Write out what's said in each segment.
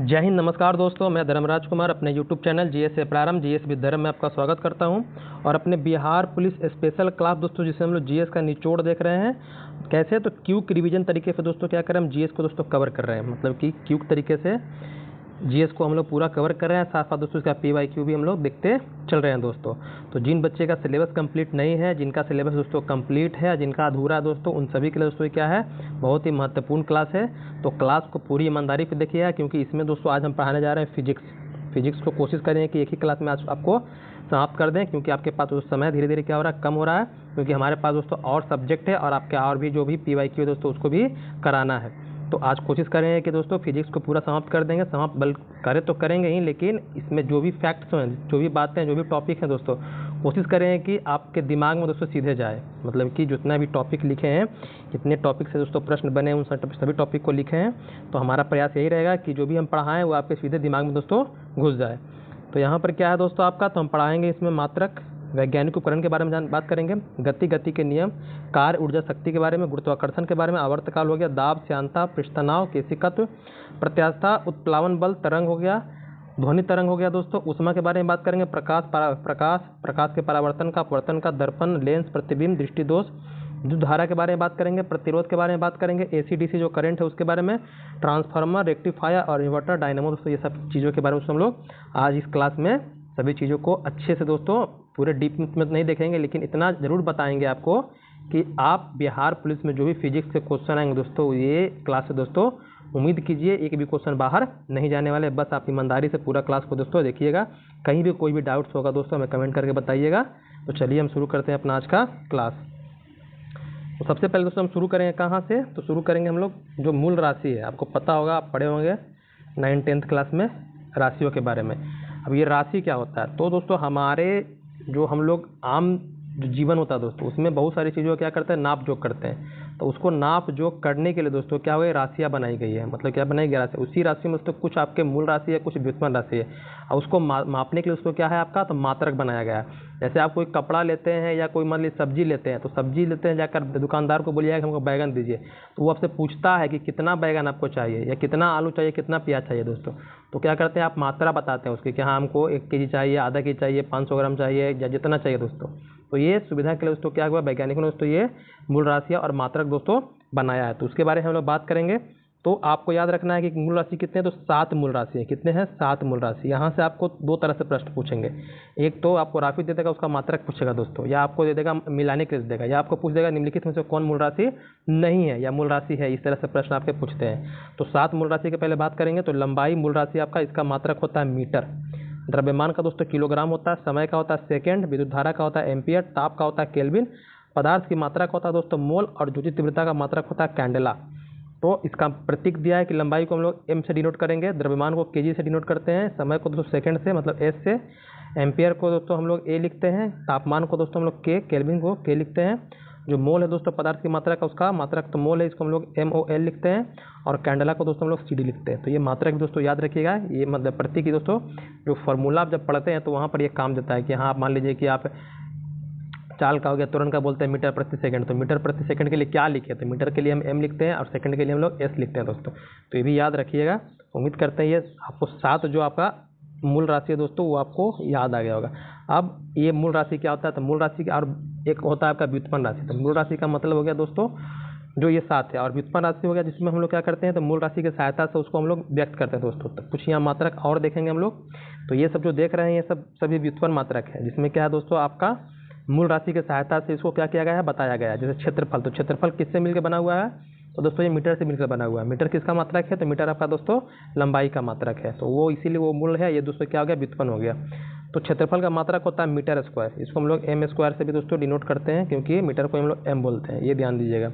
जय हिंद। नमस्कार दोस्तों, मैं धर्मराज कुमार अपने यूट्यूब चैनल जीएस से प्रारंभ जीएस विद धर्म में आपका स्वागत करता हूं। और अपने बिहार पुलिस स्पेशल क्लास दोस्तों, जिसे हम लोग जीएस का निचोड़ देख रहे हैं कैसे, तो क्यूक रिवीजन तरीके से दोस्तों क्या कर रहे हैं, हम जीएस को दोस्तों कवर कर रहे हैं। मतलब कि क्यूक तरीके से जीएस को हम लोग पूरा कवर कर रहे हैं, साथ साथ दोस्तों इसका पीवाईक्यू भी हम लोग देखते चल रहे हैं दोस्तों। तो जिन बच्चे का सिलेबस कंप्लीट नहीं है, जिनका सिलेबस दोस्तों कंप्लीट है, जिनका अधूरा है दोस्तों, उन सभी के लिए दोस्तों क्या है, बहुत ही महत्वपूर्ण क्लास है। तो क्लास को पूरी ईमानदारी से देखिएगा, क्योंकि इसमें दोस्तों आज हम पढ़ाने जा रहे हैं फिजिक्स को कोशिश करें कि एक ही क्लास में आज आपको समाप्त कर दें, क्योंकि आपके पास दोस्तों समय धीरे धीरे क्या हो रहा है, कम हो रहा है, क्योंकि हमारे पास दोस्तों और सब्जेक्ट है और आपके और भी जो भी पीवाईक्यू दोस्तों उसको भी कराना है। तो आज कोशिश करेंगे कि दोस्तों फिजिक्स को पूरा समाप्त कर देंगे। समाप्त बल करें तो करेंगे ही, लेकिन इसमें जो भी फैक्ट्स हैं, जो भी बातें हैं, जो भी टॉपिक हैं दोस्तों, कोशिश करें कि आपके दिमाग में दोस्तों सीधे जाए। मतलब कि जितना भी टॉपिक लिखे हैं, जितने टॉपिक से दोस्तों प्रश्न बने, उन सभी टॉपिक को लिखे हैं। तो हमारा प्रयास यही रहेगा कि जो भी हम पढ़ाएं वो आपके सीधे दिमाग में दोस्तों घुस जाए। तो यहाँ पर क्या है दोस्तों आपका, तो हम पढ़ाएंगे इसमें मात्रक वैज्ञानिक उपकरण के बारे में बात करेंगे, गति के नियम, कार्य, ऊर्जा शक्ति के बारे में, गुरुत्वाकर्षण के बारे में, आवर्तकाल हो गया, दाब, श्यानता, पृष्ठतनाव, केशिकत्व, प्रत्यास्थता, उत्प्लावन बल, तरंग हो गया, ध्वनि तरंग हो गया दोस्तों, ऊष्मा के बारे में बात करेंगे, प्रकाश के परावर्तन का, अपवर्तन का, दर्पण, लेंस, प्रतिबिंब, दृष्टि दोष, विद्युत धारा के बारे में बात करेंगे, प्रतिरोध के बारे में बात करेंगे, एसी डीसी जो करंट है उसके बारे में, ट्रांसफार्मर, रेक्टिफायर और इन्वर्टर, डायनेमो दोस्तों, ये सब चीज़ों के बारे में हम लोग आज इस क्लास में सभी चीज़ों को अच्छे से दोस्तों पूरे डीप में नहीं देखेंगे, लेकिन इतना ज़रूर बताएंगे आपको कि आप बिहार पुलिस में जो भी फिजिक्स के क्वेश्चन आएंगे दोस्तों, ये क्लास से दोस्तों उम्मीद कीजिए एक भी क्वेश्चन बाहर नहीं जाने वाले। बस आप ईमानदारी से पूरा क्लास को दोस्तों देखिएगा। कहीं भी कोई भी डाउट्स होगा दोस्तों हमें कमेंट करके बताइएगा। तो चलिए हम शुरू करते हैं अपना आज का क्लास। तो सबसे पहले दोस्तों हम शुरू करेंगे कहाँ से, तो शुरू करेंगे हम लोग जो मूल राशि है। आपको पता होगा, आप पढ़े होंगे 9th-10th क्लास में राशियों के बारे में। अब ये राशि क्या होता है, तो दोस्तों हमारे जो हम लोग आम जो जीवन होता है दोस्तों, उसमें बहुत सारी चीज़ों क्या करते हैं, नाप जोक करते हैं। तो उसको नाप जोक करने के लिए दोस्तों क्या हुआ, राशियाँ बनाई गई है। मतलब क्या बनाई गई राशि, उसी राशि में दोस्तों कुछ आपके मूल राशि है, कुछ व्युत्पन्न राशि है, और उसको मापने के लिए उसको क्या है आपका, तो मात्रक बनाया गया है। जैसे आप कोई कपड़ा लेते हैं या कोई मान लीजिए सब्जी लेते हैं, तो सब्जी लेते हैं, जाकर दुकानदार को बोलिएगा कि हमको बैगन दीजिए, तो वो आपसे पूछता है कि कितना बैगन आपको चाहिए, या कितना आलू चाहिए, कितना प्याज चाहिए दोस्तों। तो क्या करते हैं, आप मात्रा बताते हैं उसकी कि हाँ हमको 1 kg चाहिए, आधा kg चाहिए, 500 ग्राम चाहिए, या जितना चाहिए दोस्तों। तो ये सुविधा के लिए दोस्तों क्या हुआ, वैज्ञानिकों ने दोस्तों ये मूल राशियाँ और मात्रक दोस्तों बनाया है। तो उसके बारे में हम लोग बात करेंगे। तो आपको याद रखना है कि मूल राशि कितने हैं, तो 7 मूल राशि है। कितने हैं, 7 मूल राशि। यहाँ से आपको 2 तरह से प्रश्न पूछेंगे। एक तो आपको राशि दे देगा, उसका मात्रक पूछेगा दोस्तों, या आपको दे देगा मिलाने के लिए देगा, या आपको पूछ देगा निम्नलिखित में से कौन मूल राशि नहीं है या मूल राशि है। इस तरह से प्रश्न आपके पूछते हैं। तो 7 मूल राशि के पहले बात करेंगे। तो लंबाई मूल राशि आपका, इसका मात्रक होता है मीटर, द्रव्यमान का दोस्तों किलोग्राम होता है, समय का होता है सेकेंड, विद्युत धारा का होता है एम्पियर, ताप का होता है केल्विन, पदार्थ की मात्रा का होता है दोस्तों मोल, और ज्योति तीव्रता का मात्रक होता है कैंडेला। तो इसका प्रतीक दिया है कि लंबाई को हम लोग एम से डिनोट करेंगे, द्रव्यमान को केजी से डिनोट करते हैं, समय को दोस्तों सेकंड से मतलब एस से, एम्पियर को दोस्तों हम लोग ए लिखते हैं, तापमान को दोस्तों हम लोग के, केल्विन को के लिखते हैं, जो मोल है दोस्तों पदार्थ की मात्रा का, उसका मात्रक तो मोल है, इसको हम लोग MOL लिखते हैं, और कैंडेला को दोस्तों हम लोग CD लिखते हैं। तो ये मात्रक दोस्तों याद रखिएगा। ये मतलब प्रतीक की दोस्तों जो फॉर्मूला आप जब पढ़ते हैं तो वहाँ पर ये काम देता है कि हाँ आप मान लीजिए कि आप चाल का हो गया, तुरंत का बोलते हैं मीटर प्रति सेकंड, तो मीटर प्रति सेकंड के लिए क्या लिखे, तो मीटर के लिए हम M लिखते हैं और सेकंड के लिए हम लोग S लिखते हैं दोस्तों। तो ये भी याद रखिएगा। उम्मीद करते हैं ये आपको 7 जो आपका मूल राशि है दोस्तों वो आपको याद आ गया होगा। अब ये मूल राशि क्या होता है, तो मूल राशि का और एक होता है आपका व्युत्पन्न राशि। तो मूल राशि का मतलब हो गया दोस्तों जो ये 7 है, और व्युत्पन्न राशि हो गया जिसमें हम लोग क्या करते हैं, तो मूल राशि की सहायता से उसको हम लोग व्यक्त करते हैं दोस्तों। तो कुछ यहाँ मात्रक और देखेंगे हम लोग। तो ये सब जो देख रहे हैं ये सब सभी व्युत्पन्न मात्रक है, जिसमें क्या है दोस्तों आपका मूल राशि की सहायता से इसको क्या किया गया है, बताया गया है। जैसे क्षेत्रफल, तो क्षेत्रफल किससे मिलकर बना हुआ है, तो दोस्तों ये मीटर से मिलकर बना हुआ है। मीटर किसका मात्रक है, तो मीटर आपका दोस्तों लंबाई का मात्रक है, तो वो इसीलिए वो मूल है। ये दोस्तों क्या हो गया, व्युत्पन्न हो गया। तो क्षेत्रफल का मात्रक होता है मीटर स्क्वायर, इसको हम लोग M स्क्वायर से भी दोस्तों डिनोट करते हैं, क्योंकि मीटर को हम लोग M बोलते हैं, ये ध्यान दीजिएगा।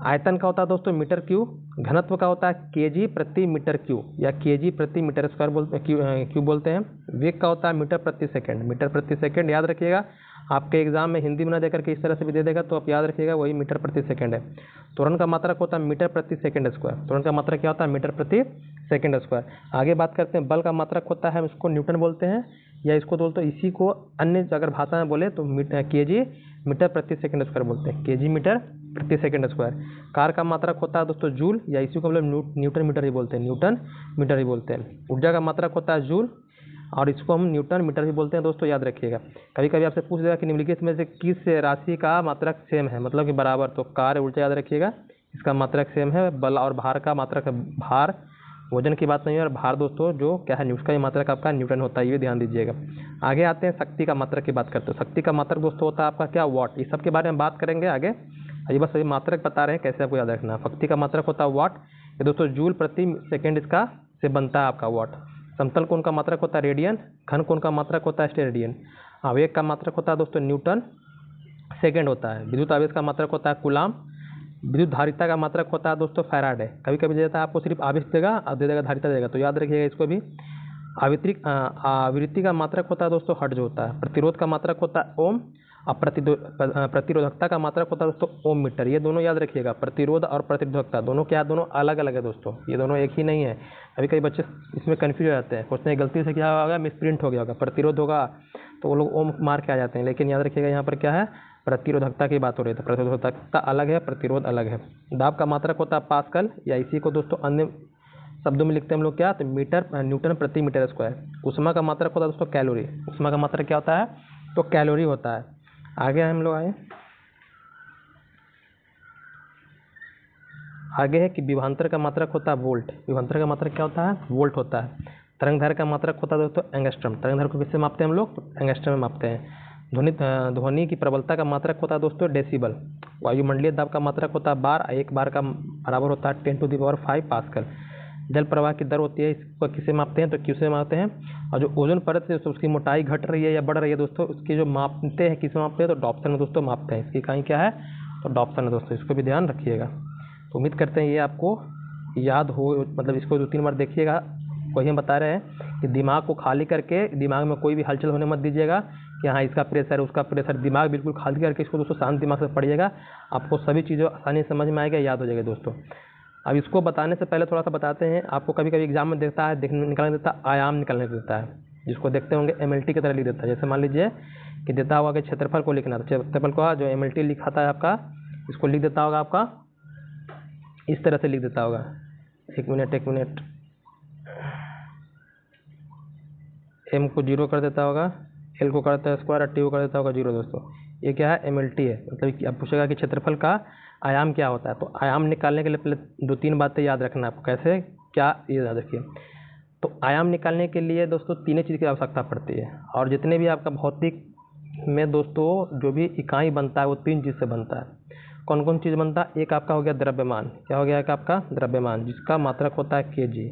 आयतन का होता है दोस्तों मीटर क्यूब, घनत्व का होता है kg प्रति मीटर क्यूब, या kg प्रति मीटर स्क्वायर क्यूब बोलते हैं। वेग का होता है मीटर प्रति सेकंड, मीटर प्रति सेकंड याद रखिएगा। आपके एग्जाम में हिंदी में ना देकर के इस तरह से भी दे देगा, तो आप याद रखिएगा वही मीटर प्रति सेकंड है। त्वरण का मात्रक होता है मीटर प्रति सेकंड स्क्वायर। त्वरण का मात्रक क्या होता है? मीटर प्रति सेकंड स्क्वायर। आगे बात करते हैं बल का मात्रक होता है, इसको न्यूटन बोलते हैं, या इसको बोलते हैं, इसी को अन्य अगर भाषा में बोले तो केजी मीटर प्रति सेकंड स्क्वायर बोलते हैं, केजी मीटर प्रति सेकंड स्क्वायर। कार का मात्रक होता है दोस्तों जूल, या इसी को हम लोग न्यूटन मीटर ही बोलते हैं, न्यूटन मीटर ही बोलते हैं। ऊर्जा का मात्रक होता है जूल, और इसको हम न्यूटन मीटर भी बोलते हैं दोस्तों, याद रखिएगा। कभी कभी आपसे पूछ देगा कि निम्नलिखित में से किस राशि का मात्रक सेम है, मतलब कि बराबर, तो कार्य ऊर्जा याद रखिएगा, इसका मात्रक सेम है। बल और भार का मात्रक है भार, वजन की बात नहीं है, और भार दोस्तों जो क्या है उसका ही मात्रक आपका न्यूटन होता है, ये ध्यान दीजिएगा। आगे आते हैं शक्ति का मात्रक की बात करते हैं। शक्ति का मात्रक दोस्तों होता है आपका क्या? वाट। इस सब के बारे में बात करेंगे आगे, ये बस अभी मात्रक बता रहे हैं कैसे आपको याद रखना है। शक्ति का मात्रक होता है वाट, ये दोस्तों जूल प्रति सेकेंड इसका से बनता है आपका वाट। समतल कोण का मात्रक होता है रेडियन, घन कोण का मात्रक होता है स्टेरेडियन। आवेग का मात्रक होता है दोस्तों न्यूटन सेकेंड होता है। विद्युत आवेश का मात्रक होता है कूलाम। विद्युत धारिता का मात्रक होता है दोस्तों फैराडे। कभी कभी देता है आपको सिर्फ आवेश देगा और दे देगा धारिता देगा, तो याद रखिएगा इसको भी। आवृत्ति का मात्रक होता है दोस्तों हर्ट्ज होता है। प्रतिरोध का मात्रक होता है ओम, और प्रतिरोधकता का मात्रक होता है दोस्तों ओम मीटर। ये दोनों याद रखिएगा, प्रतिरोध और प्रतिरोधकता दोनों क्या, दोनों अलग अलग है दोस्तों, ये दोनों एक ही नहीं है। अभी कई बच्चे इसमें कन्फ्यूज हो जाते हैं, सोचते हैं गलती से क्या होगा, मिसप्रिंट हो गया होगा, प्रतिरोध होगा तो वो लोग ओम मार के आ जाते हैं, लेकिन याद रखिएगा यहाँ पर क्या है, प्रतिरोधकता की बात हो रही है। तो प्रतिरोधकता अलग है, प्रतिरोध अलग है। दाब का मात्रक होता है पास्कल, या इसी को दोस्तों अन्य शब्दों में लिखते हैं हम लोग क्या, तो मीटर न्यूटन प्रति मीटर स्क्वायर। ऊष्मा का मात्रक होता है दोस्तों कैलोरी। ऊष्मा का मात्रक क्या होता है, तो कैलोरी होता है। आगे हम लोग आगे है कि विभवांतर का मात्रक होता है वोल्ट। विभवांतर का मात्रक क्या होता है, वोल्ट होता है। तरंगदैर्घ्य का मात्रक होता है दोस्तों एंगस्ट्रम। तरंगदैर्घ्य को किससे मापते हैं हम लोग, तो एंगस्ट्रम में मापते हैं। ध्वनि की प्रबलता का मात्रक होता है दोस्तों डेसिबल। वायुमंडलीय दाब का मात्रक होता है बार, एक बार का बराबर होता है 10⁵ पास्कल। जल प्रवाह की दर होती है, इसको किसे मापते हैं, तो क्यू से मापते हैं। और जो ओजोन परत है तो उसकी मोटाई घट रही है या बढ़ रही है दोस्तों, उसकी जो मापते हैं किसे मापते हैं, तो डॉप्सन में दोस्तों मापते हैं। इसकी इकाई क्या है, तो डॉप्सन है दोस्तों, इसको भी ध्यान रखिएगा। तो उम्मीद करते हैं ये आपको याद हो, मतलब इसको 2-3 बार देखिएगा। वही हम बता रहे हैं कि दिमाग को खाली करके, दिमाग में कोई भी हलचल होने मत दीजिएगा कि हाँ इसका प्रेशर उसका प्रेशर, दिमाग बिल्कुल खाली करके इसको दोस्तों शांत दिमाग से पढ़िएगा, आपको सभी चीज़ें आसानी से समझ में आएगा, याद हो जाएगा दोस्तों। अब इसको बताने से पहले थोड़ा सा बताते हैं, आपको कभी कभी एग्जाम में देता है निकालने देता है, आयाम निकालने देता है, जिसको देखते होंगे MLT की तरह लिख देता है। जैसे मान लीजिए कि देता होगा कि क्षेत्रफल को लिखना, तो क्षेत्रफल को जो MLT लिखाता है आपका, इसको लिख देता होगा आपका इस तरह से लिख देता होगा। एक मिनट, M को 0 कर देता होगा, L को कर देता है स्क्वायर, और T को कर देता होगा 0 दोस्तों। ये क्या है, MLT है। मतलब अब पूछेगा कि क्षेत्रफल का आयाम क्या होता है, तो आयाम निकालने के लिए पहले 2-3 बातें याद रखना आपको, कैसे क्या, ये याद रखिए। तो आयाम निकालने के लिए दोस्तों 3 चीज़ की आवश्यकता पड़ती है, और जितने भी आपका भौतिक में दोस्तों जो भी इकाई बनता है वो 3 चीज़ से बनता है। कौन कौन चीज़ बनता है, एक आपका हो गया द्रव्यमान। क्या हो गया, एक आपका द्रव्यमान, जिसका मात्रक होता है kg।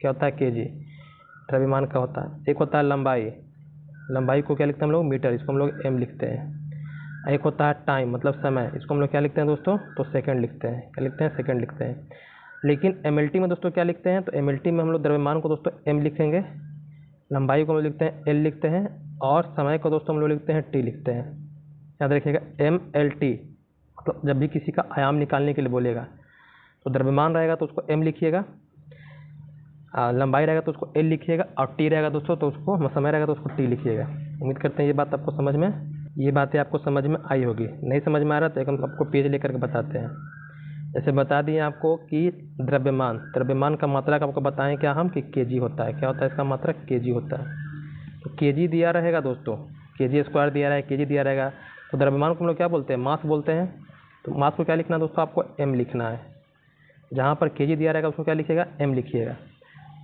क्या होता है, kg द्रव्यमान का होता है। एक होता है लंबाई, लंबाई को क्या लिखते हैं हम लोग, मीटर, इसको हम लोग m लिखते हैं। एक होता है टाइम, मतलब समय, इसको हम लोग क्या लिखते हैं दोस्तों, तो सेकंड लिखते हैं। क्या लिखते हैं, सेकंड लिखते हैं। लेकिन MLT में दोस्तों क्या लिखते हैं, तो MLT में हम लोग द्रव्यमान को दोस्तों m लिखेंगे, लंबाई को हम लोग लिखते हैं l लिखते हैं, और समय को दोस्तों हम लोग लिखते हैं t लिखते हैं। याद रखिएगा MLT, मतलब जब भी किसी का आयाम निकालने के लिए बोलेगा तो द्रव्यमान रहेगा तो उसको m लिखिएगा, लंबाई रहेगा तो उसको l लिखिएगा, और t रहेगा दोस्तों तो उसको, समय रहेगा तो उसको t लिखिएगा। उम्मीद करते हैं ये बात आपको समझ में, ये बातें आपको समझ में आई होगी। नहीं समझ में आ रहा तो एक हम आपको पेज लेकर के बताते हैं। जैसे बता दिए आपको कि द्रव्यमान का मात्रक आपको बताएं क्या हम, कि kg होता है। क्या होता है इसका मात्रक, kg होता है। तो kg दिया रहेगा दोस्तों, kg स्क्वायर दिया रहेगा, kg दिया रहेगा, तो द्रव्यमान को हम लोग क्या बोलते हैं, मास बोलते हैं। तो मास को क्या लिखना है दोस्तों, आपको m लिखना है। जहाँ पर kg दिया रहेगा उसको क्या लिखिएगा, m लिखिएगा।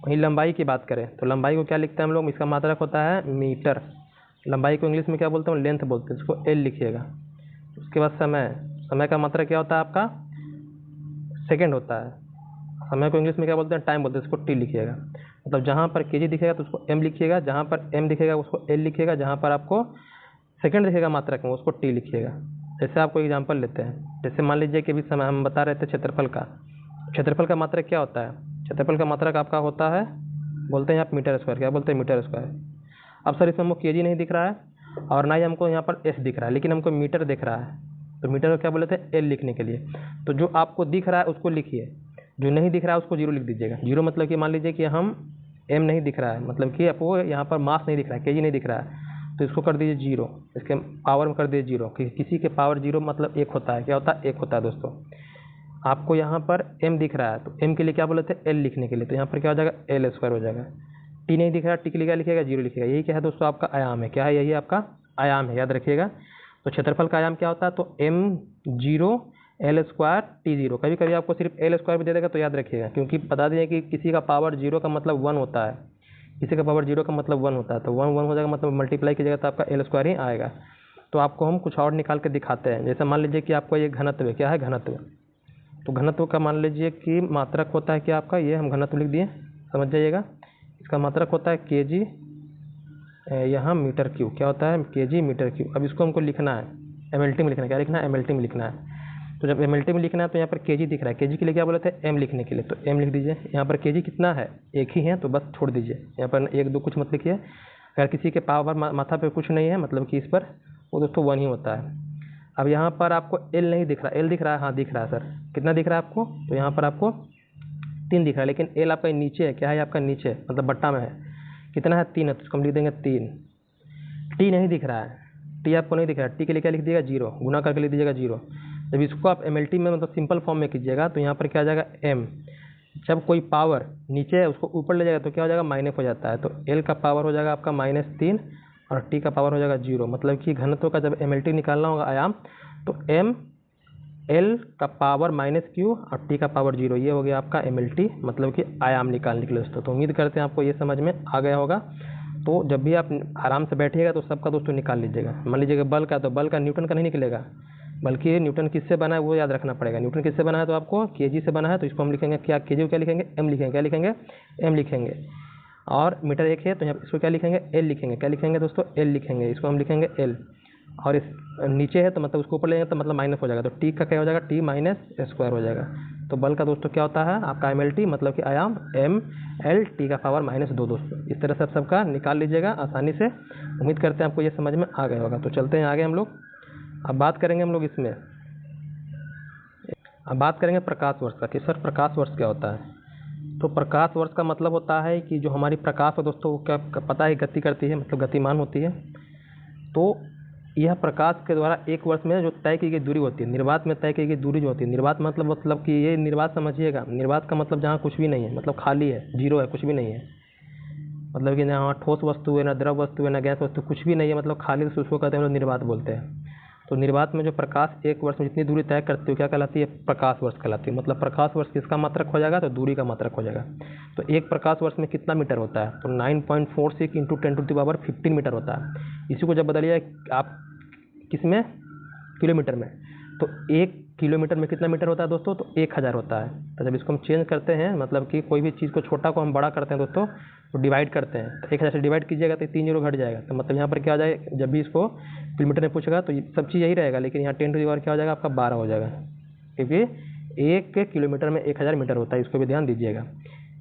वहीं लंबाई की बात करें तो लंबाई को क्या लिखते हैं हम लोग, इसका मात्रक होता है मीटर। लंबाई को इंग्लिश में क्या बोलते हैं, लेंथ बोलते हैं, इसको L लिखिएगा। उसके बाद समय का मात्रक क्या होता है आपका, सेकंड होता है। समय को इंग्लिश में क्या बोलते हैं, टाइम बोलते हैं, इसको T लिखिएगा। मतलब जहाँ पर kg दिखेगा तो उसको m लिखिएगा, जहाँ पर m दिखेगा उसको L लिखिएगा, जहाँ पर आपको सेकंड दिखेगा मात्रक में उसको T लिखिएगा। जैसे आपको एग्जाम्पल लेते हैं, जैसे मान लीजिए कि अभी समय हम बता रहे थे क्षेत्रफल का मात्रक क्या होता है, क्षेत्रफल का मात्रक आपका होता है, बोलते हैं आप मीटर स्क्वायर। क्या बोलते हैं, मीटर स्क्वायर। अब सर इसमें हमको kg नहीं दिख रहा है, और ना ही हमको यहाँ पर एस दिख रहा है, लेकिन हमको मीटर दिख रहा है। तो मीटर को क्या बोले थे, एल लिखने के लिए। तो जो आपको दिख रहा है उसको लिखिए, जो नहीं दिख रहा है उसको जीरो लिख दीजिएगा। जीरो मतलब कि मान लीजिए कि हम एम नहीं दिख रहा है, मतलब कि आपको यहाँ पर मास नहीं दिख रहा है, केजी नहीं दिख रहा है, तो इसको कर दीजिए जीरो, इसके पावर में कर दीजिए जीरो। किसी के पावर जीरो मतलब एक होता है, क्या होता है, एक होता है दोस्तों। आपको यहाँ पर m दिख रहा है, तो m के लिए क्या बोले थे, l लिखने के लिए, तो यहाँ पर क्या हो जाएगा, एल स्क्वायर हो जाएगा। t नहीं दिख रहा, t के लिए क्या लिखेगा, जीरो लिखेगा। यही क्या है दोस्तों, आपका आयाम है। क्या है, यही आपका आयाम है, याद रखिएगा। तो क्षेत्रफल का आयाम क्या होता है, तो m zero L square T zero. कभी कभी आपको सिर्फ एल स्क्वायर भी दे देगा तो याद रखिएगा, क्योंकि बता दें कि किसी का पावर जीरो का मतलब वन होता है, किसी का पावर जीरो का मतलब वन होता है, तो वन वन हो जाएगा, मतलब मल्टीप्लाई कीजिएगा तो आपका एल स्क्वायर ही आएगा। तो आपको हम कुछ और निकाल के दिखाते हैं। जैसे मान लीजिए कि आपको ये घनत्व है, क्या है, घनत्व। तो घनत्व का मान लीजिए कि मात्रक होता है क्या आपका, ये हम घनत्व लिख दिए, समझ जाइएगा। इसका मात्रक होता है केजी, यहाँ मीटर क्यूब, क्या होता है, केजी मीटर क्यूब। अब इसको हमको लिखना है एमएलटी में, लिखना है, क्या लिखना है, एमएलटी में लिखना है। तो जब एमएलटी में लिखना है तो यहाँ पर केजी दिख रहा है, केजी के लिए क्या बोले थे, एम लिखने के लिए, तो एम लिख दीजिए। यहाँ पर केजी कितना है, एक ही है, तो बस छोड़ दीजिए, यहाँ पर एक दो कुछ मत लिखिए। अगर किसी के पावर माथा पे कुछ नहीं है, मतलब कि इस पर, वो दोस्तों वन ही होता है। अब यहाँ पर आपको एल नहीं दिख रहा, एल दिख रहा है, हाँ दिख रहा है सर, कितना दिख रहा है आपको, तो यहाँ पर आपको 3 दिख रहा है, लेकिन एल आपका नीचे है, क्या है आपका नीचे, मतलब बट्टा में है, कितना है, 3 है, तो इसको हम लिख देंगे 3। टी नहीं दिख रहा है, टी आपको नहीं दिख रहा है, टी के लिए क्या लिख दीजिएगा, जीरो, गुना करके लिख दीजिएगा जीरो। जब इसको आप एमएलटी में मतलब सिंपल फॉर्म में कीजिएगा तो यहाँ पर क्या आ जाएगा, एम। जब कोई पावर नीचे है उसको ऊपर ले जाएगा तो क्या हो जाएगा, माइनस हो जाता है, तो एल का पावर हो जाएगा आपका -3 और टी का पावर हो जाएगा जीरो। मतलब कि घनत्व का जब एमएलटी निकालना होगा आयाम, तो एम एल का पावर -q और टी का पावर जीरो, ये हो गया आपका एमएलटी, मतलब कि आयाम निकालने के लिए दोस्तों। तो उम्मीद करते हैं आपको ये समझ में आ गया होगा। तो जब भी आप आराम से बैठिएगा तो सबका दोस्तों निकाल लीजिएगा। मान लीजिएगा बल का, तो बल का न्यूटन का नहीं निकलेगा, बल्कि न्यूटन किससे बना है वो याद रखना पड़ेगा। न्यूटन किससे बना है, तो आपको केजी से बना है, तो इसको हम लिखेंगे क्या, केजी को क्या लिखेंगे, एम लिखेंगे, क्या लिखेंगे, एम लिखेंगे। और मीटर एक है तो यहाँ इसको क्या लिखेंगे, एल लिखेंगे, क्या लिखेंगे दोस्तों, एल लिखेंगे, इसको हम लिखेंगे एल। और इस नीचे है तो मतलब उसको ऊपर लेंगे तो मतलब माइनस हो जाएगा, तो टी का क्या हो जाएगा, टी माइनस स्क्वायर हो जाएगा। तो बल का दोस्तों क्या होता है आपका एमएलटी, मतलब कि आयाम एम एल टी का पावर -2 दोस्तों। इस तरह से आप सबका निकाल लीजिएगा आसानी से। उम्मीद करते हैं आपको ये समझ में आ गया होगा। तो चलते हैं आगे हम लोग। अब बात करेंगे हम लोग इसमें, अब बात करेंगे प्रकाश वर्ष का, कि सर प्रकाश वर्ष क्या होता है। तो प्रकाश वर्ष का मतलब होता है कि जो हमारी प्रकाश है दोस्तों वो क्या पता है, गति करती है, मतलब गतिमान होती है। तो यह प्रकाश के द्वारा एक वर्ष में जो तय की गई दूरी होती है, निर्वात में तय की गई दूरी जो होती है, निर्वात मतलब कि ये निर्वात समझिएगा, निर्वात का मतलब जहाँ कुछ भी नहीं है, मतलब खाली है, जीरो है, कुछ भी नहीं है, मतलब कि जहाँ ठोस वस्तु है, ना द्रव वस्तु है, ना गैस वस्तु, कुछ भी नहीं है, मतलब खाली, तो उसको कहते हैं हम लोग निर्वात बोलते हैं। तो निर्वात में जो प्रकाश एक वर्ष में जितनी दूरी तय करती है क्या कहलाती है, प्रकाश वर्ष कहलाती है। मतलब प्रकाश वर्ष किसका मात्रक हो जाएगा, तो दूरी का मात्रक हो जाएगा। तो एक प्रकाश वर्ष में कितना मीटर होता है, तो 9.46 × 10⁻15 मीटर होता है। इसी को जब बदलिए आप किसमें, किलोमीटर में, तो 1 किलोमीटर में कितना मीटर होता है दोस्तों, तो 1000 होता है। तो जब इसको हम चेंज करते हैं, मतलब कि कोई भी चीज़ को छोटा को हम बड़ा करते हैं दोस्तों, तो डिवाइड करते हैं, तो 1000 से डिवाइड कीजिएगा तो 3 जीरो घट जाएगा। तो मतलब यहाँ पर क्या आ जाए, जब भी इसको किलोमीटर में पूछेगा तो सब चीज़ यही रहेगा, लेकिन यहाँ 10⁻⁴ क्या हो जाएगा आपका 12 हो जाएगा, क्योंकि 1 किलोमीटर में 1000 मीटर होता है, इसको भी ध्यान दीजिएगा।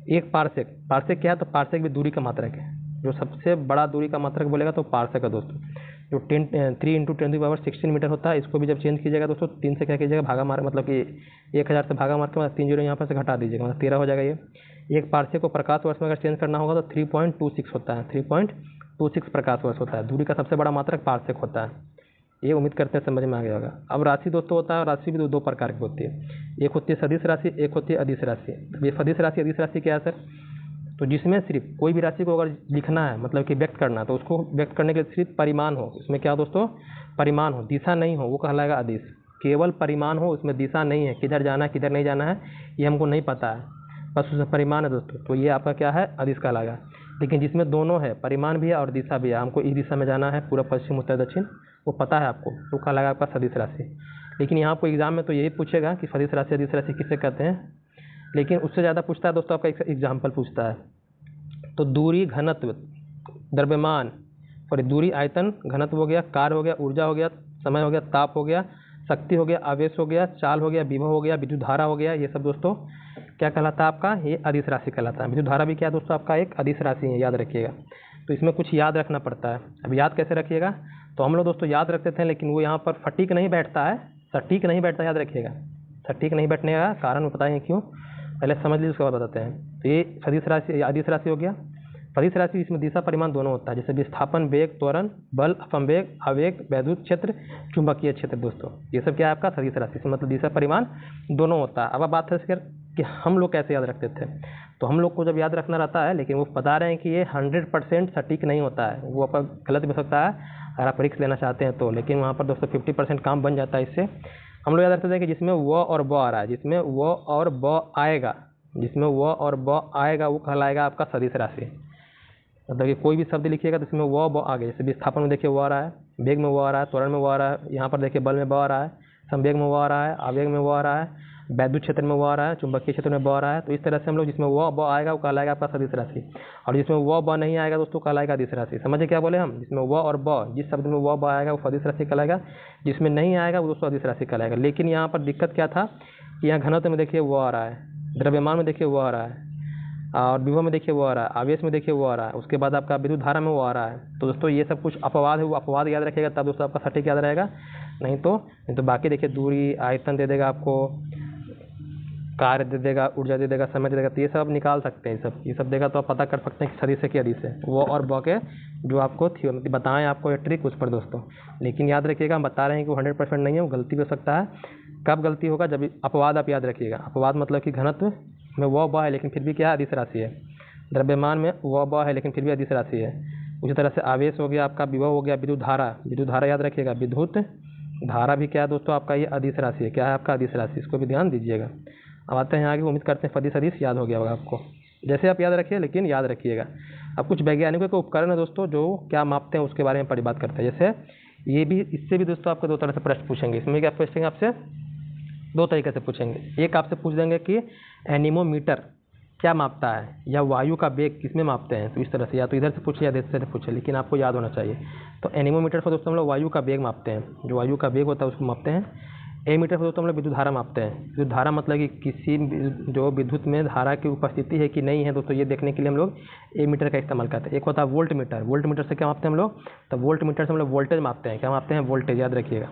एक पार्सेक, पार्सेक क्या है, तो पार्सेक भी दूरी का मात्रक है। जो सबसे बड़ा दूरी का मात्रक बोलेगा तो पार्सेक है दोस्तों। जो 3 × 10⁻16 मीटर होता है, इसको भी जब चेंज कीजिएगा दोस्तों, 3 से क्या कीजिएगा, भागा मार, मतलब कि 1000 से भागा मार के मतलब 3 जीरो यहाँ पर से घटा दीजिएगा, मतलब 13 हो जाएगा ये। एक पार्सेक को प्रकाश वर्ष में अगर चेंज करना होगा तो 3.26 होता है, 3.26 प्रकाश वर्ष होता है। दूरी का सबसे बड़ा मात्रक पार्सेक होता है। ये उम्मीद करते हैं समझ में आ गया होगा। अब राशि दोस्तों होता है, राशि भी दो प्रकार की होती है, एक होती है सदिश राशि, एक होती है अदिश राशि। ये सदिश राशि अदिश राशि क्या है सर, तो जिसमें सिर्फ कोई भी राशि को अगर लिखना है, मतलब कि व्यक्त करना है, तो उसको व्यक्त करने के लिए सिर्फ परिमाण हो, इसमें क्या दोस्तों, परिमाण हो, दिशा नहीं हो, वो कहलाएगा अदिश। केवल परिमाण हो, उसमें दिशा नहीं है, किधर जाना है किधर नहीं जाना है ये हमको नहीं पता है, बस उसमें परिमाण है दोस्तों, तो ये आपका क्या है, अदिश कहलाएगा। लेकिन जिसमें दोनों है, परिमाण भी है और दिशा भी है, हमको इस दिशा में जाना है, पूर्व पश्चिम उत्तर दक्षिण, वो पता है आपको, तो कहलाएगा आपका सदिश राशि। लेकिन यहाँ आपको एग्जाम में तो यही पूछेगा कि सदिश राशि अदिश राशि किसे कहते हैं, लेकिन उससे ज़्यादा पूछता है दोस्तों, आपका एक एग्जाम्पल पूछता है। तो दूरी, घनत्व, द्रव्यमान, और दूरी आयतन, घनत्व हो गया, कार्य हो गया, ऊर्जा हो गया, समय हो गया, ताप हो गया, शक्ति हो गया, आवेश हो गया, चाल हो गया, विभव हो गया, विद्युत धारा हो गया, ये सब दोस्तों क्या कहलाता है आपका, ये अदिश राशि कहलाता है। विद्युत धारा भी क्या दोस्तों आपका एक अदिश राशि है, याद रखिएगा। तो इसमें कुछ याद रखना पड़ता है। अब याद कैसे रखिएगा, तो हम लोग दोस्तों याद रखते थे, लेकिन वो यहाँ पर फटीक नहीं बैठता है, सटीक नहीं बैठता, याद रखिएगा। सटीक नहीं बैठने का कारण बताएं क्यों, पहले समझ लीजिए, उसके बाद बताते हैं। तो ये सदिश राशि या अदिश राशि हो गया। सदिश राशि इसमें दिशा परिमाण दोनों होता है, जैसे विस्थापन वेग, त्वरण बल, अपवेग, आवेग, वैद्युत क्षेत्र, चुंबकीय क्षेत्र दोस्तों, ये सब क्या है आपका सदिश राशि से, मतलब दिशा परिमाण दोनों होता है। अब बात है इसके कि हम लोग कैसे याद रखते थे। तो हम लोग को जब याद रखना रहता है, लेकिन वो बता रहे हैं कि ये 100% सटीक नहीं होता है, वो आपका गलत भी हो सकता है अगर आप रिस्क लेना चाहते हैं तो। लेकिन वहाँ पर दोस्तों 50% काम बन जाता है इससे। हम लोग याद रखते थे कि जिसमें व और ब आ रहा है, जिसमें व और ब आएगा, जिसमें व और ब आएगा वो कहलाएगा आपका सदिश राशि। मतलब कि कोई भी शब्द लिखिएगा तो इसमें व ब आ गया। जैसे विस्थापन में देखिए व आ रहा है, वेग में व आ रहा है, त्वरण में व आ रहा है, यहाँ पर देखिए बल में ब आ रहा है, संवेग में व आ रहा है, आवेग में व आ रहा है, वैद्युत क्षेत्र में व आ रहा है, चुंबकीय क्षेत्र में ब आ रहा है। तो इस तरह से हम लोग जिसमें व ब आएगा वो कहलाएगा आपका सदिश राशि, और जिसमें व ब नहीं आएगा दोस्तों कहलाएगा अदिश राशि। समझे क्या बोले हम, जिसमें व और ब, जिस शब्द में व ब आएगा वो सदिश राशि कहलाएगा, जिसमें नहीं आएगा वो दोस्तों अदिश राशि कहलाएगा। लेकिन यहाँ पर दिक्कत क्या था कि यहाँ घनत्व में देखिए वो आ रहा है, द्रव्यमान में देखिए वो आ रहा है, और विभव में देखिए वो आ रहा है, आवेश में देखिए वो आ रहा है, उसके बाद आपका विद्युत धारा में वो आ रहा है। तो दोस्तों ये सब कुछ अपवाद है, वो अपवाद याद रखिएगा तब दोस्तों आपका सटीक याद रहेगा। नहीं तो बाकी देखिए दूरी, आयतन दे देगा आपको, कार्य दे देगा, ऊर्जा दे देगा, समय दे देगा, तो ये सब निकाल सकते हैं। ये सब देगा तो आप पता कर सकते हैं कि सदिश है कि अदिश है। वो और ब के जो आपको थ्योरी बताएं आपको ये ट्रिक उस पर दोस्तों। लेकिन याद रखिएगा हम बता रहे हैं कि वो 100% नहीं है, वो गलती भी हो सकता है। कब गलती होगा, जब अपवाद आप याद रखिएगा। अपवाद मतलब कि घनत्व में व ब है लेकिन फिर भी क्या है, अदिश राशि है। द्रव्यमान में व ब है लेकिन फिर भी अदिश राशि है। उसी तरह से आवेश हो गया आपका, विभव हो गया, विद्युत धारा याद रखिएगा। विद्युत धारा भी क्या है दोस्तों आपका ये अदिश राशि है। क्या है आपका अदिश राशि, इसको भी ध्यान दीजिएगा। अब आते हैं आगे, उम्मीद करते हैं सदिश याद हो गया होगा आपको, जैसे आप याद रखिए, लेकिन याद रखिएगा। अब कुछ वैज्ञानिकों के उपकरण है दोस्तों जो क्या मापते हैं उसके बारे में बात करते हैं। जैसे ये भी, इससे भी दोस्तों आपको दो तरह से प्रश्न पूछेंगे। इसमें क्या पूछेंगे आपसे, दो तरीके से पूछेंगे। एक आपसे पूछ देंगे कि एनीमोमीटर क्या मापता है, या वायु का वेग किसमें मापते हैं। तो इस तरह से या तो इधर से पूछे या इधर से पूछे, लेकिन आपको याद होना चाहिए। तो एनीमोमीटर पर दोस्तों हम लोग वायु का वेग मापते हैं, जो वायु का वेग होता है उसको मापते हैं। एमीटर पर दोस्तों हम लोग विद्युत धारा मापते हैं। विद्युत धारा मतलब कि किसी जो विद्युत में धारा की उपस्थिति है कि नहीं है दोस्तों, ये देखने के लिए हम लोग एमीटर का इस्तेमाल करते हैं। एक होता है वोल्ट मीटर। वोल्ट मीटर से क्या मापते हैं हम लोग, तो वोल्ट मीटर से हम लोग वोल्टेज मापते हैं। क्या मापते हैं, वोल्टेज, याद रखिएगा।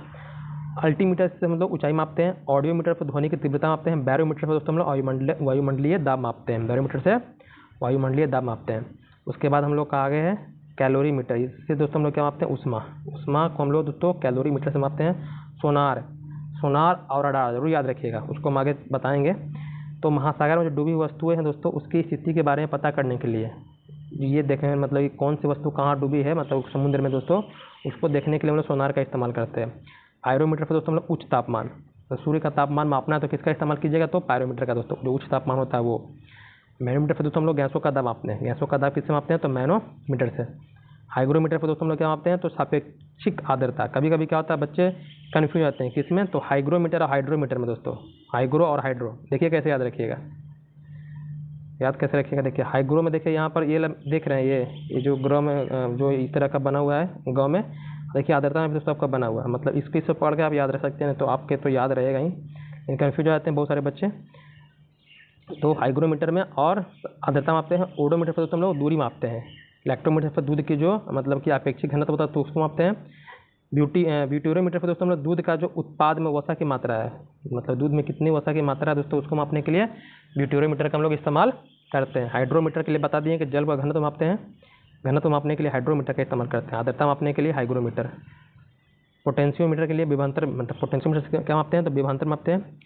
अल्टीमीटर से हम लोग ऊंचाई मापते हैं। ऑडियोमीटर पर ध्वनि की तीव्रता मापते हैं। बैरोमीटर पर दोस्तों हम लोग वायुमंडलीय दाब मापते हैं। बैरोमीटर से वायुमंडलीय दाब मापते हैं। उसके बाद हम लोग का आगे है कैलोरीमीटर। इससे दोस्तों हम लोग क्या मापते हैं, उष्मा को हम लोग दोस्तों कैलोरीमीटर से मापते हैं। सोनार और रडार जरूर याद रखिएगा, उसको हम आगे बताएंगे। तो महासागर में जो डूबी वस्तुएं हैं दोस्तों, उसकी स्थिति के बारे में पता करने के लिए ये देखें, मतलब कि कौन सी वस्तु कहाँ डूबी है, मतलब समुद्र में दोस्तों, उसको देखने के लिए हम लोग सोनार का इस्तेमाल करते हैं। पायरोमीटर पर दोस्तों हम लोग उच्च तापमान, तो सूर्य का तापमान मापना है तो किसका इस्तेमाल कीजिएगा, तो पायरोमीटर का दोस्तों, जो उच्च तापमान होता है वो। मैनोमीटर पर दोस्तों हम लोग गैसों का दाब मापते हैं। गैसों का दाब किससे मापते हैं, तो मैनोमीटर से। हाइग्रोमीटर पर दोस्तों हम लोग क्या मापते हैं, तो सापेक्षिक आर्द्रता। कभी कभी क्या होता है बच्चे कन्फ्यूज होते हैं किसमें, तो हाइग्रोमीटर और हाइड्रोमीटर में दोस्तों। हाइग्रो और हाइड्रो देखिए कैसे याद रखिएगा, याद कैसे रखिएगा। देखिए हाइग्रो में देखिए यहाँ पर ये देख रहे हैं, ये जो ग्रह में जो इस तरह का बना हुआ है गाँव में, देखिए आर्द्रता में भी दोस्तों आपका बना हुआ है। मतलब इसको इससे पढ़ के आप याद रख सकते हैं, तो आपके तो याद रहेगा ही, लेकिन कन्फ्यूज हो जाते हैं बहुत सारे बच्चे। तो हाइग्रोमीटर में और आर्द्रता मापते हैं। ओडोमीटर पर दोस्तों हम लोग दूरी मापते हैं। लैक्टोमीटर पर दूध की जो मतलब कि अपेक्षित घनत्व होता है तो उसको मापते हैं। ब्यूटेरोमीटर पर दोस्तों हम लोग दूध का जो उत्पाद में वसा की मात्रा है, मतलब दूध में कितनी वसा की मात्रा है दोस्तों, उसको मापने के लिए ब्यूटेरोमीटर का हम लोग इस्तेमाल करते हैं। हाइड्रोमीटर के लिए बता दिए कि जल का घनत्व मापते हैं, घनत्व मापने के लिए हाइड्रोमीटर का इस्तेमाल करते हैं। आर्द्रता मापने के लिए हाइग्रोमीटर। पोटेंशियोमीटर के लिए विभवांतर, मतलब पोटेंशियोमीटर से क्या मापते हैं, तो विभवांतर मापते हैं।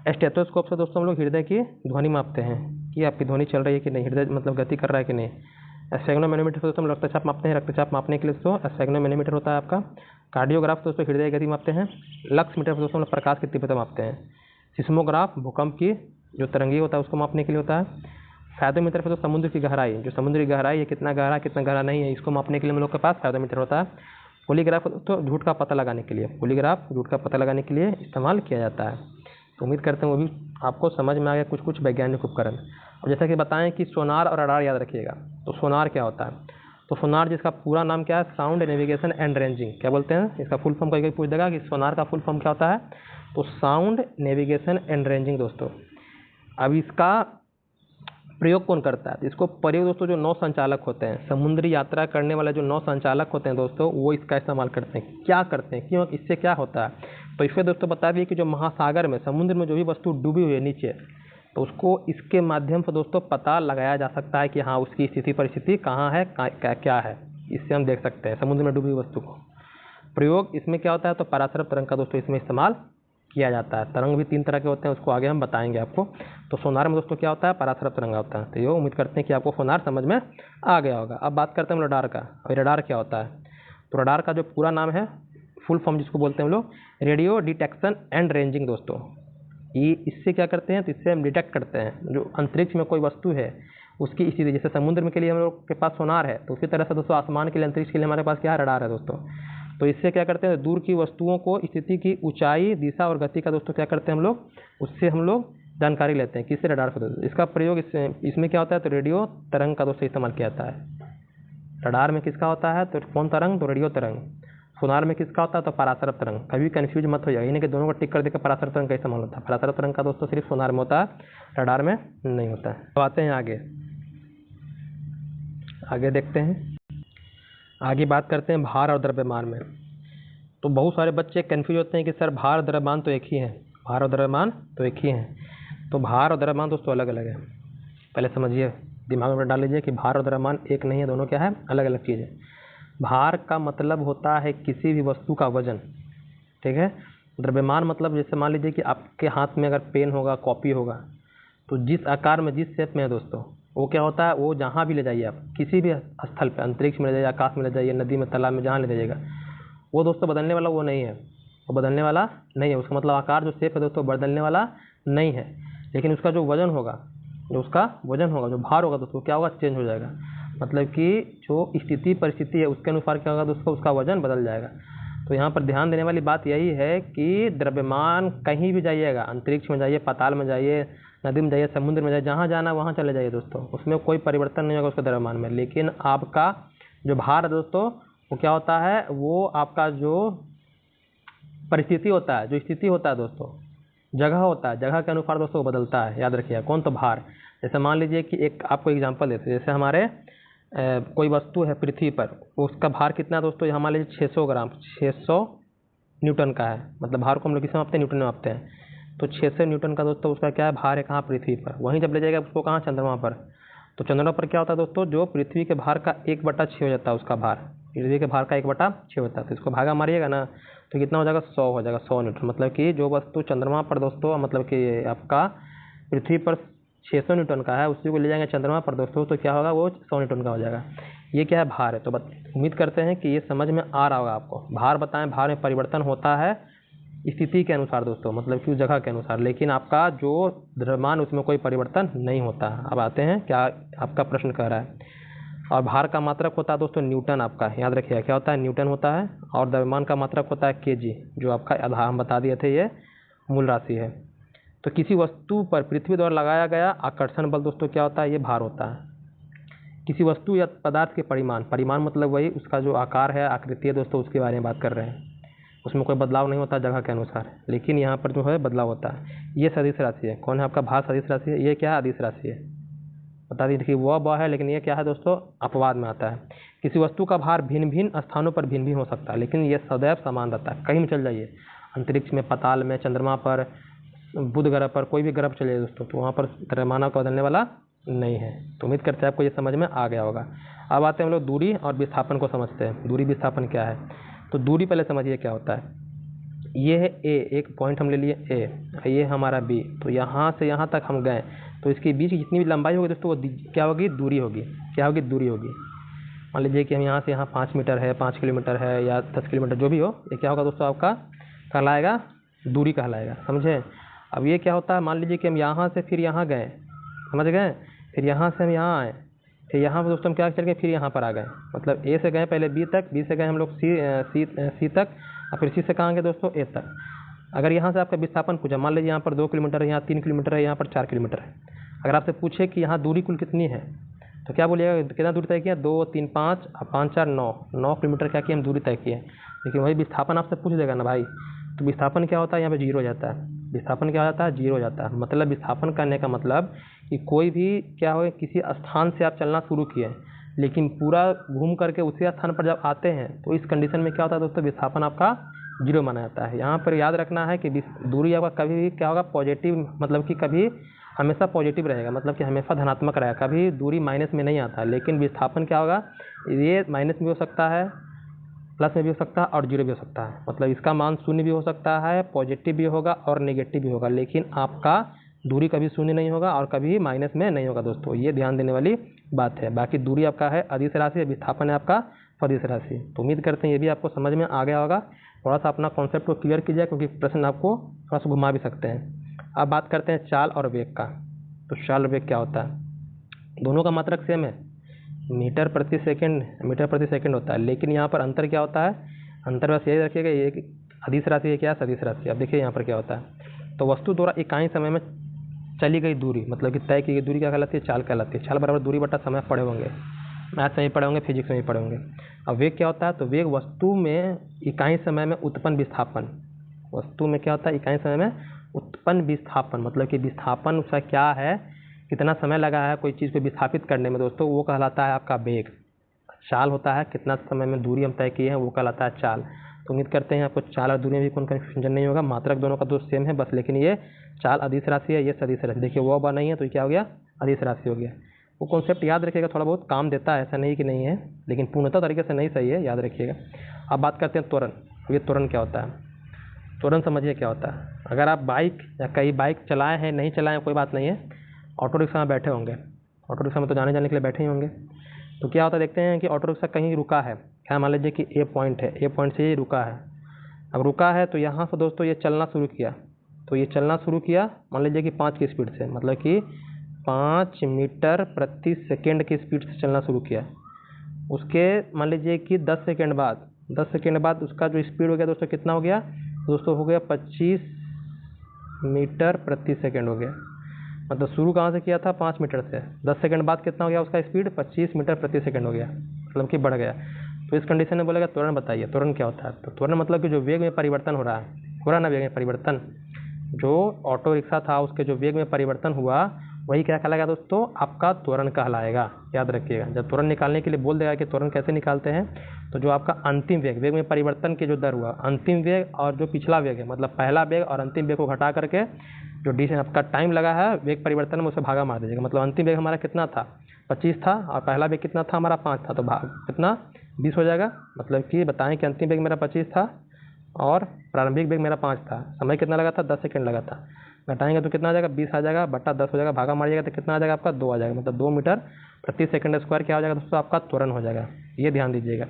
स्टेथोस्कोप से दोस्तों हम लोग हृदय की ध्वनि मापते हैं कि आपकी ध्वनि चल रही है कि नहीं, हृदय मतलब गति कर रहा है कि नहीं। स्फेग्नोमैनोमीटर से दोस्तों हम रक्तचाप मापते हैं। रक्तचाप मापने के लिए दोस्तों स्फेग्नोमैनोमीटर होता है आपका। कार्डियोग्राफ दोस्तों हृदय गति मापते हैं। लक्स मीटर पर दोस्तों हम लोग प्रकाश की तीव्रता मापते हैं। सिस्मोग्राफ भूकंप की जो तरंगी होता है उसको मापने के लिए होता है। फायदोमीटर पर तो समुद्र की गहराई, जो समुद्री गहराई है कितना गहरा नहीं है, इसको मापने के लिए हम लोग के पास फायदोमीटर होता है। पॉलीग्राफ तो झूठ का पता लगाने के लिए, पॉलीग्राफ झूठ का पता लगाने के लिए इस्तेमाल किया जाता है। तो उम्मीद करते हैं वो भी आपको समझ में आ गया कुछ वैज्ञानिक उपकरण। और जैसा कि बताएं कि सोनार और रडार याद रखिएगा। तो सोनार क्या होता है, तो सोनार जिसका पूरा नाम क्या है, साउंड नेविगेशन एंड रेंजिंग। क्या बोलते हैं इसका फुल फॉर्म, कोई पूछ देगा कि सोनार का फुल फॉर्म क्या होता है, तो साउंड नेविगेशन एंड रेंजिंग दोस्तों। अब इसका प्रयोग कौन करता है? तो इसको प्रयोग दोस्तों जो नौ संचालक होते हैं, समुद्री यात्रा करने वाले जो नौ संचालक होते हैं दोस्तों, वो इसका इस्तेमाल करते हैं। क्या करते हैं, क्यों, इससे क्या होता है? तो इसमें दोस्तों बता दिए कि जो महासागर में, समुद्र में जो भी वस्तु डूबी हुई है नीचे, तो उसको इसके माध्यम से दोस्तों पता लगाया जा सकता है कि हाँ उसकी स्थिति परिस्थिति कहाँ है, क्या है। इससे हम देख सकते हैं समुद्र में डूबी हुई वस्तु को। प्रयोग इसमें क्या होता है? तो पराशरभ तरंग का दोस्तों इसमें इस्तेमाल किया जाता है। तरंग भी 3 तरह के होते हैं, उसको आगे हम बताएंगे आपको। तो सोनार में दोस्तों क्या होता है? पराशरभ तरंग होता है। तो ये उम्मीद करते हैं कि आपको सोनार समझ में आ गया होगा। अब बात करते हैं हम रडार का। और रडार क्या होता है? तो रडार का जो पूरा नाम है, फुल फॉर्म जिसको बोलते हैं हम लोग, रेडियो डिटेक्शन एंड रेंजिंग दोस्तों। ये इससे क्या करते हैं? तो इससे हम डिटेक्ट करते हैं जो अंतरिक्ष में कोई वस्तु है उसकी स्थिति। जैसे समुद्र में के लिए हम लोग के पास सोनार है, तो उसी तरह से दोस्तों आसमान के लिए, अंतरिक्ष के लिए हमारे पास क्या है? रडार है दोस्तों। तो इससे क्या करते हैं? दूर की वस्तुओं को स्थिति की ऊंचाई, दिशा और गति का दोस्तों क्या करते हैं हम लोग? उससे हम लोग जानकारी लेते हैं। किससे? रडार से। इसका प्रयोग इसमें क्या होता है? तो रेडियो तरंग का दोस्तों इस्तेमाल किया जाता है। रडार में किसका होता है? तो कौन तरंग? तो रेडियो तरंग। सोनार में किसका होता है? तो पराशरभ तरंग। कभी कंफ्यूज मत हो जाएगा, यानी कि दोनों को टिक कर देकर पराशरभ तरंग का इस्तेमाल होता है। पराशरभ तरंग का दोस्तों सिर्फ सोनार में होता है, रडार में नहीं होता है। तो आते हैं आगे देखते हैं। आगे बात करते हैं भार और द्रव्यमान में। तो बहुत सारे बच्चे कंफ्यूज होते हैं कि सर भार और द्रव्यमान तो एक ही है, भार और द्रव्यमान तो एक ही है। तो भार और द्रव्यमान दोस्तों अलग अलग है। पहले समझिए, दिमाग में डाल लीजिए कि भार और द्रव्यमान एक नहीं है, दोनों क्या है? अलग अलग चीज़ है। भार का मतलब होता है किसी भी वस्तु का वजन, ठीक है। द्रव्यमान मतलब जैसे मान लीजिए कि आपके हाथ में अगर पेन होगा, कॉपी होगा, तो जिस आकार में, जिस शेप में है दोस्तों, वो क्या होता है? वो जहाँ भी ले जाइए आप, किसी भी स्थल पे, अंतरिक्ष में ले जाइए, आकाश में ले जाइए, नदी में, तालाब में, जहाँ ले जाइएगा, वो दोस्तों बदलने वाला वो नहीं है, वो बदलने वाला नहीं है। उसका मतलब आकार जो शेप है दोस्तों बदलने वाला नहीं है। लेकिन उसका जो वजन होगा, जो भार होगा दोस्तों, क्या होगा? चेंज हो जाएगा। मतलब कि जो स्थिति परिस्थिति है उसके अनुसार क्या होगा दोस्तों? उसका वजन बदल जाएगा। तो यहाँ पर ध्यान देने वाली बात यही है कि द्रव्यमान कहीं भी जाइएगा, अंतरिक्ष में जाइए, पाताल में जाइए, नदी में जाइए, समुद्र में जाइए, जहाँ जाना वहाँ चले जाइए दोस्तों, उसमें कोई परिवर्तन नहीं होगा उसके द्रव्यमान में। लेकिन आपका जो भार है दोस्तों, वो क्या होता है? वो आपका जो परिस्थिति होता है, जो स्थिति होता है दोस्तों, जगह होता है, जगह के अनुसार दोस्तों वो बदलता है। याद रखिएगा। कौन? तो भार। जैसे मान लीजिए कि एक आपको एग्जांपल देते हैं, जैसे हमारे कोई वस्तु है पृथ्वी पर, उसका भार कितना दोस्तों? यहाँ मान लीजिए 600 ग्राम, 600 न्यूटन का है। मतलब भार को हम लोग किसमें मापते हैं? न्यूटन में मापते हैं। तो 600 न्यूटन का दोस्तों उसका क्या है? भार है। कहाँ? पृथ्वी पर। वहीं जब ले जाएगा उसको कहाँ? चंद्रमा पर। तो चंद्रमा पर क्या होता है दोस्तों? जो पृथ्वी के भार का 1/6 हो जाता है उसका भार, पृथ्वी के भार का 1/6 होता है। तो इसको भागा मारिएगा ना, तो कितना हो जाएगा? 100 हो जाएगा, 100 न्यूटन। मतलब कि जो वस्तु चंद्रमा पर दोस्तों, मतलब कि आपका पृथ्वी पर 600 न्यूटन का है, उसी को ले जाएंगे चंद्रमा पर दोस्तों, तो क्या होगा? वो 100 न्यूटन का हो जाएगा। ये क्या है? भार है। तो उम्मीद करते हैं कि ये समझ में आ रहा होगा आपको। भार बताएं, भार में परिवर्तन होता है स्थिति के अनुसार दोस्तों, मतलब कि उस जगह के अनुसार। लेकिन आपका जो द्रव्यमान, उसमें कोई परिवर्तन नहीं होता है। अब आते हैं क्या आपका प्रश्न कह रहा है। और भार का मात्रक होता है दोस्तों न्यूटन आपका, याद रखिएगा। क्या होता है? न्यूटन होता है। और द्रव्यमान का मात्रक होता है केजी, जो आपका आधा हम बता दिए थे, ये मूल राशि है। तो किसी वस्तु पर पृथ्वी द्वारा लगाया गया आकर्षण बल दोस्तों क्या होता है? ये भार होता है। किसी वस्तु या पदार्थ के परिमाण मतलब वही उसका जो आकार है, आकृति है दोस्तों, उसके बारे में बात कर रहे हैं। उसमें कोई बदलाव नहीं होता जगह के अनुसार, लेकिन यहाँ पर जो है बदलाव होता है। ये सदिश राशि है। कौन है आपका? भार सदिश राशि है। ये क्या है? अदिश राशि है। बता दीजिए कि वह है, लेकिन ये क्या है दोस्तों? अपवाद में आता है। किसी वस्तु का भार भिन्न भिन्न स्थानों पर भिन्न भिन्न हो सकता है, लेकिन ये सदैव समान रहता है। कहीं भी चल जाइए, अंतरिक्ष में, पाताल में, चंद्रमा पर, बुध ग्रह पर, कोई भी ग्रह पर चले दोस्तों, तो वहाँ पर द्रव्यमान का बदलने वाला नहीं है। तो उम्मीद करते हैं आपको ये समझ में आ गया होगा। अब आते हैं हम लोग दूरी और विस्थापन को समझते हैं। दूरी विस्थापन क्या है? तो दूरी पहले समझिए क्या होता है। ये है ए, एक पॉइंट हम ले लिए ए, ये हमारा बी। तो यहाँ से यहाँ तक हम गए, तो इसके बीच की जितनी भी लंबाई होगी दोस्तों, वो क्या होगी? दूरी होगी। क्या होगी? दूरी होगी। मान लीजिए कि हम यहाँ से यहाँ 5 मीटर है, 5 किलोमीटर है, या 10 किलोमीटर, जो भी हो, ये क्या होगा दोस्तों? आपका कहलाएगा दूरी कहलाएगा। समझे? अब ये क्या होता है? मान लीजिए कि हम यहाँ से फिर यहाँ गए, समझ गए, फिर यहाँ से हम यहाँ आए, फिर यहाँ पर दोस्तों हम क्या चल गए? फिर यहाँ पर आ गए। मतलब ए से गए पहले बी तक, बी से गए हम लोग सी तक, और फिर सी से कहाँ गए दोस्तों? ए तक। अगर यहाँ से आपका विस्थापन पूछा, मान लीजिए यहाँ पर 2 किलोमीटर है, यहाँ 3 किलोमीटर है, यहाँ पर 4 किलोमीटर है। अगर आपसे पूछे कि यहाँ दूरी कुल कितनी है, तो क्या बोलिएगा? कितना दूरी तय किया? 2, 3, 5, 5, 4, 9 किलोमीटर क्या किया हम? दूरी तय किए। लेकिन वही विस्थापन आपसे पूछ देगा ना भाई, तो विस्थापन क्या होता है? यहाँ पे 0 हो जाता है। विस्थापन क्या हो जाता है, जीरो हो जाता है। मतलब विस्थापन करने का मतलब कि कोई भी क्या हो, किसी स्थान से आप चलना शुरू किए लेकिन पूरा घूम करके उसी स्थान पर जब आते हैं तो इस कंडीशन में क्या होता है दोस्तों, विस्थापन आपका जीरो माना जाता है। यहाँ पर याद रखना है कि दूरी आपका कभी भी क्या होगा, पॉजिटिव, मतलब कि कभी हमेशा पॉजिटिव रहेगा, मतलब कि हमेशा धनात्मक रहेगा, कभी दूरी माइनस में नहीं आता है। लेकिन विस्थापन क्या होगा, ये माइनस में हो सकता है, प्लस में भी हो सकता है और जीरो भी हो सकता है। मतलब इसका मान शून्य भी हो सकता है, पॉजिटिव भी होगा और नेगेटिव भी होगा, लेकिन आपका दूरी कभी शून्य नहीं होगा और कभी माइनस में नहीं होगा दोस्तों, ये ध्यान देने वाली बात है। बाकी दूरी आपका है अदिश राशि, विस्थापन है आपका सदिश राशि। तो उम्मीद करते हैं ये भी आपको समझ में आ गया होगा। थोड़ा सा अपना कॉन्सेप्ट को क्लियर कीजिए क्योंकि प्रश्न आपको थोड़ा सा घुमा भी सकते हैं। अब बात करते हैं चाल और वेग का। तो चाल और वेग क्या होता है, दोनों का मात्रक सेम है, मीटर प्रति सेकंड होता है, लेकिन यहाँ पर अंतर क्या होता है, अंतर बस यही रखिएगा, एक अदिश राशि है क्या, सदिश राशि। अब देखिए यहाँ पर क्या होता है, तो वस्तु द्वारा इकाई समय में चली गई दूरी, मतलब कि तय की गई दूरी क्या कहलाती है, चाल कहलाती है। चाल बराबर दूरी बटा समय पढ़े होंगे, मैथ में ही पढ़े होंगे, फिजिक्स में ही पढ़े होंगे। अब वेग क्या होता है, तो वेग वस्तु में इकाई समय में उत्पन्न विस्थापन, वस्तु में क्या होता है, इकाई समय में उत्पन्न विस्थापन, मतलब कि विस्थापन उसका क्या है, कितना समय लगा है कोई चीज़ को विस्थापित करने में दोस्तों, वो कहलाता है आपका वेग। चाल होता है कितना समय में दूरी हम तय किए हैं, वो कहलाता है चाल। तो उम्मीद करते हैं आपको चाल और दूरी में भी कोई कन्फ्यूजन नहीं होगा, मात्रक दोनों का दोस्त सेम है बस, लेकिन ये चाल अदिश राशि है, ये सदिश राशि। देखिए वो बार नहीं है तो ये क्या हो गया, अदिश राशि हो गया। वो कॉन्सेप्ट याद रखिएगा, थोड़ा बहुत काम देता है, ऐसा नहीं कि नहीं है, लेकिन पूर्णतः तरीके से नहीं सही है, याद रखिएगा। अब बात करते हैं त्वरण। ये त्वरण क्या होता है, त्वरण समझिए क्या होता है। अगर आप बाइक या कई बाइक चलाए हैं, नहीं चलाए कोई बात नहीं है, ऑटो रिक्शा में बैठे होंगे, ऑटो रिक्शा में तो जाने के लिए बैठे ही होंगे। तो क्या होता है, देखते हैं कि ऑटो रिक्शा कहीं रुका है, क्या मान लीजिए कि ए पॉइंट है, ए पॉइंट से ये रुका है। अब रुका है तो यहाँ से दोस्तों ये चलना शुरू किया, तो ये चलना शुरू किया मान लीजिए कि 5 की स्पीड से, मतलब कि 5 मीटर प्रति सेकेंड की स्पीड से चलना शुरू किया। उसके मान लीजिए कि 10 सेकेंड बाद उसका जो स्पीड हो गया दोस्तों कितना हो गया, दोस्तों हो गया 25 मीटर प्रति सेकेंड हो गया। मतलब शुरू कहाँ से किया था, 5 मीटर से, 10 सेकंड बाद कितना हो गया उसका स्पीड, 25 मीटर प्रति सेकंड हो गया, मतलब कि बढ़ गया। तो इस कंडीशन में बोलेगा त्वरण बताइए, त्वरण क्या होता है। तो त्वरण मतलब कि जो वेग में परिवर्तन हो रहा है ना, वेग में परिवर्तन, जो ऑटो रिक्शा था उसके जो वेग में परिवर्तन हुआ वही क्या कहलाएगा दोस्तों, आपका त्वरण कहलाएगा। याद रखिएगा, जब त्वरण निकालने के लिए बोल देगा कि त्वरण कैसे निकालते हैं, तो जो आपका अंतिम वेग में परिवर्तन के जो दर हुआ, अंतिम वेग और जो पिछला वेग है, मतलब पहला वेग और अंतिम वेग को घटा करके जो डिस्टेंस आपका टाइम लगा है वेग परिवर्तन में, उसे भागा मार दीजिएगा। मतलब अंतिम वेग हमारा कितना था, 25 था, और पहला वेग कितना था हमारा, 5 था, तो भाग कितना 20 हो जाएगा। मतलब कि बताएं कि अंतिम वेग मेरा 25 था और प्रारंभिक वेग मेरा 5 था, समय कितना लगा था, 10 सेकंड लगा था। घटाएंगे तो कितना आ जाएगा, 20 आ जाएगा, बटा 10 हो जाएगा, भागा मारिएगा तो कितना आ जाएगा आपका, 2 आ जाएगा। मतलब 2 मीटर प्रति सेकंड स्क्वायर क्या हो जाएगा दोस्तों, आपका त्वरण हो जाएगा। ये ध्यान दीजिएगा।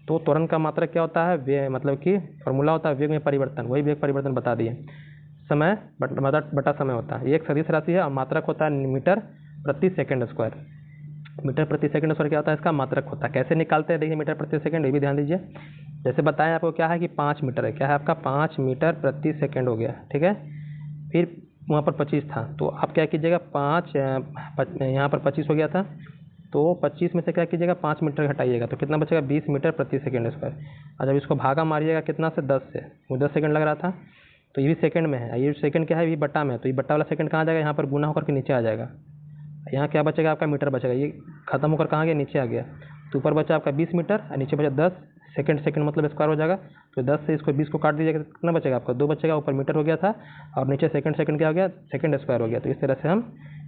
तो त्वरण का मात्रक क्या होता है, वे मतलब कि फॉर्मूला होता है वेग में परिवर्तन, वही वेग परिवर्तन बता दिए। समय बटा समय होता है, एक सदिश राशि है और मात्रक होता है मीटर प्रति सेकंड स्क्वायर। मीटर प्रति सेकंड स्क्वायर क्या होता है, इसका मात्रक होता है। कैसे निकालते हैं देखिए मीटर प्रति सेकंड, ये भी ध्यान दीजिए। जैसे बताएं आपको क्या है कि 5 मीटर है, क्या है आपका 5 मीटर प्रति सेकंड हो गया, ठीक है। फिर वहाँ पर 25 था, तो आप क्या कीजिएगा, यहाँ पर 25 हो गया था, तो 25 में से क्या कीजिएगा, 5 मीटर घटाइएगा तो कितना बचेगा, 20 मीटर प्रति सेकंड स्क्वायर। और जब इसको भागा मारिएगा कितना से, 10 से, वो 10 सेकंड लग रहा था, तो ये भी सेकंड में है, ये सेकंड क्या है, ये बट्टा में है, तो ये बट्टा वाला सेकंड कहाँ जाएगा, यहाँ पर गुना होकर के नीचे आ जाएगा। यहाँ क्या बचेगा आपका, मीटर बचेगा, ये खत्म होकर कहाँ गया, नीचे आ गया। तो ऊपर बचा आपका 20 मीटर और नीचे बचा 10 सेकंड मतलब स्क्वायर हो जाएगा। तो 10 से इसको 20 को काट दीजिएगा तो कितना बचेगा आपका, 2 बचेगा। ऊपर मीटर हो गया था और नीचे सेकंड क्या हो गया, सेकंड स्क्वायर हो गया। तो इस तरह से हम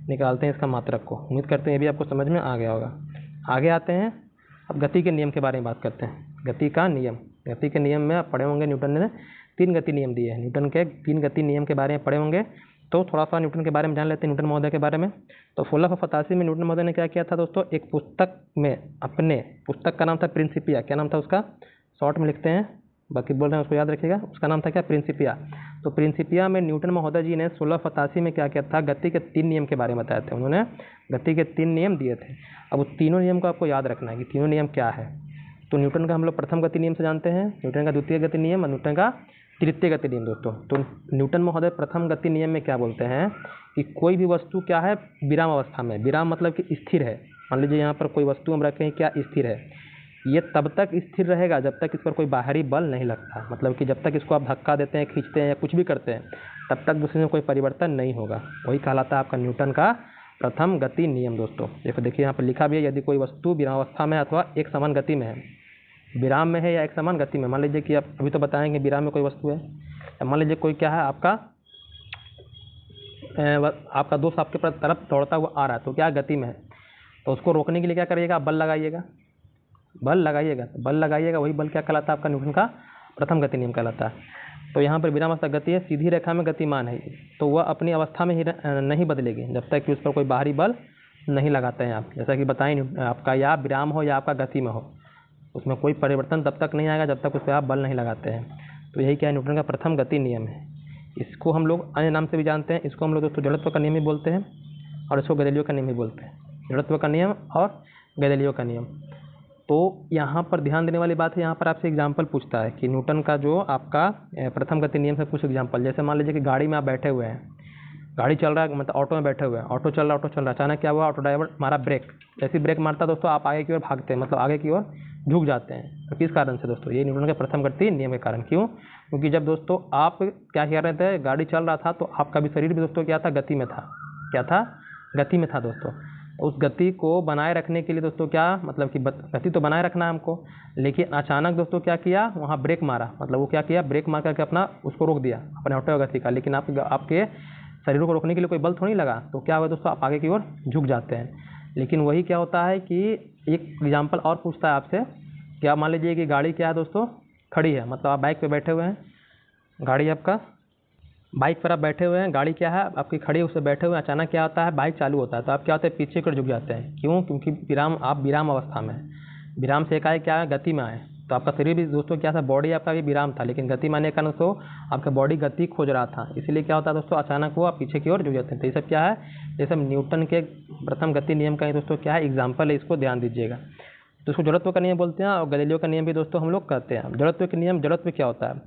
निकालते हैं इसका मात्रक को। उम्मीद करते हैं ये भी आपको समझ में आ गया होगा। आगे आते हैं, अब गति के नियम के बारे में बात करते हैं। गति का नियम, गति के नियम में आप पढ़े होंगे, न्यूटन ने 3 गति नियम दिए हैं। न्यूटन के 3 गति नियम के बारे में पढ़े होंगे, तो थोड़ा सा न्यूटन के बारे में जान लेते हैं, न्यूटन महोदय के बारे में। तो 1685 में न्यूटन महोदय ने क्या किया था दोस्तों, एक पुस्तक में, अपने पुस्तक का नाम था प्रिंसिपिया, क्या नाम था उसका, शॉर्ट में लिखते हैं, बाकी बोल रहे हैं उसको याद रखिएगा, उसका नाम था क्या, प्रिंसिपिया। तो प्रिंसिपिया में न्यूटन महोदय जी ने 1685 में क्या किया था, गति के 3 नियम के बारे में बताए थे। उन्होंने गति के 3 नियम दिए थे। अब उस तीनों नियम को आपको याद रखना है कि तीनों नियम क्या है। तो न्यूटन का हम लोग प्रथम गति नियम से जानते हैं, न्यूटन का द्वितीय गति नियम और न्यूटन का तृतीय गति नियम दोस्तों। तो न्यूटन महोदय प्रथम गति नियम में क्या बोलते हैं कि कोई भी वस्तु क्या है, विराम अवस्था में, विराम मतलब कि स्थिर है। मान लीजिए यहाँ पर कोई वस्तु हम रखें, क्या स्थिर है, ये तब तक स्थिर रहेगा जब तक इस पर कोई बाहरी बल नहीं लगता, मतलब कि जब तक इसको आप धक्का देते हैं, खींचते हैं या कुछ भी करते हैं, तब तक उसमें कोई परिवर्तन नहीं होगा। वही कहलाता है आपका न्यूटन का प्रथम गति नियम दोस्तों। देखिए यहाँ पर लिखा भी है, यदि कोई वस्तु विरामावस्था में अथवा एक समान गति में है, विराम में है या एक समान गति में। मान लीजिए कि आप अभी तो बताएंगे विराम में कोई वस्तु है, मान लीजिए कोई क्या है आपका दोस्त आपके तरफ दौड़ता हुआ आ रहा है, तो क्या गति में है, तो उसको रोकने के लिए क्या करिएगा, बल लगाइएगा। बल लगाइएगा, वही बल क्या कहलाता है आपका न्यूटन का प्रथम गति नियम कहलाता है। तो यहाँ पर विरामावस्था गति है, सीधी रेखा में गतिमान है, तो वह अपनी अवस्था में ही नहीं बदलेगी जब तक कि उस पर कोई बाहरी बल नहीं लगाते हैं आप। जैसा कि बताएं आपका या विराम हो या आपका गति में हो, उसमें कोई परिवर्तन तब तक नहीं आएगा जब तक उस पर आप बल नहीं लगाते हैं। तो यही क्या है, न्यूटन का प्रथम गति नियम है। इसको हम लोग अन्य नाम से भी जानते हैं। इसको हम लोग दोस्तों जड़त्व का नियम ही बोलते हैं और इसको गैलीलियो का नियम ही बोलते हैं। जड़त्व का नियम और गैलीलियो का नियम। तो यहाँ पर ध्यान देने वाली बात है, यहाँ पर आपसे एग्जाम्पल पूछता है कि न्यूटन का जो आपका प्रथम गति नियम से कुछ एग्जाम्पल। जैसे मान लीजिए कि गाड़ी में आप बैठे हुए हैं, गाड़ी चल रहा है, मतलब ऑटो में बैठे हुए हैं, ऑटो चल रहा, अचानक क्या हुआ, ऑटो ड्राइवर मारा ब्रेक। जैसे ब्रेक मारता दोस्तों आप आगे की ओर भागते हैं, मतलब आगे की ओर झुक जाते हैं। तो किस कारण से दोस्तों, ये न्यूटन के प्रथम गति नियम के कारण। क्यों? क्योंकि जब दोस्तों आप क्या कह रहे थे, गाड़ी चल रहा था तो आपका भी शरीर भी दोस्तों क्या था, गति में था। क्या था? गति में था दोस्तों। उस गति को बनाए रखने के लिए दोस्तों क्या, मतलब कि गति तो बनाए रखना है हमको, लेकिन अचानक दोस्तों क्या किया, वहाँ ब्रेक मारा, मतलब वो क्या किया, ब्रेक मार करके अपना उसको रोक दिया, अपने ऑटो गति का। लेकिन आपके शरीर को रोकने के लिए कोई बल थोड़ी लगा, तो क्या हुआ दोस्तों, आप आगे की ओर झुक जाते हैं। लेकिन वही क्या होता है कि एक एग्जाम्पल और पूछता है आपसे, क्या मान लीजिए कि गाड़ी क्या है दोस्तों, खड़ी है, मतलब आप बाइक पे बैठे हुए हैं, गाड़ी आपका बाइक पर आप बैठे हुए हैं, गाड़ी क्या है आपकी खड़ी है, उससे बैठे हुए हैं, अचानक क्या होता है, बाइक चालू होता है, तो आप क्या होते हैं, पीछे की ओर झुक जाते हैं। क्यों? क्योंकि आप विराम अवस्था में हैं। विराम से एकाएक क्या है, गति में आए, तो आपका शरीर भी दोस्तों क्या था, बॉडी आपका भी विराम था, लेकिन गति में आने के कारण तो आपका बॉडी गति खोज रहा था, इसलिए क्या होता है दोस्तों, अचानक वो आप पीछे की ओर झुक जाते हैं। तो ये सब क्या है, ये सब न्यूटन के प्रथम गति नियम का ही दोस्तों क्या है, एग्जाम्पल है, इसको ध्यान दीजिएगा। तो इसको जड़त्व का नियम बोलते हैं और गैलीलियो का नियम भी दोस्तों हम लोग कहते हैं। जड़त्व के नियम, जड़त्व क्या होता है,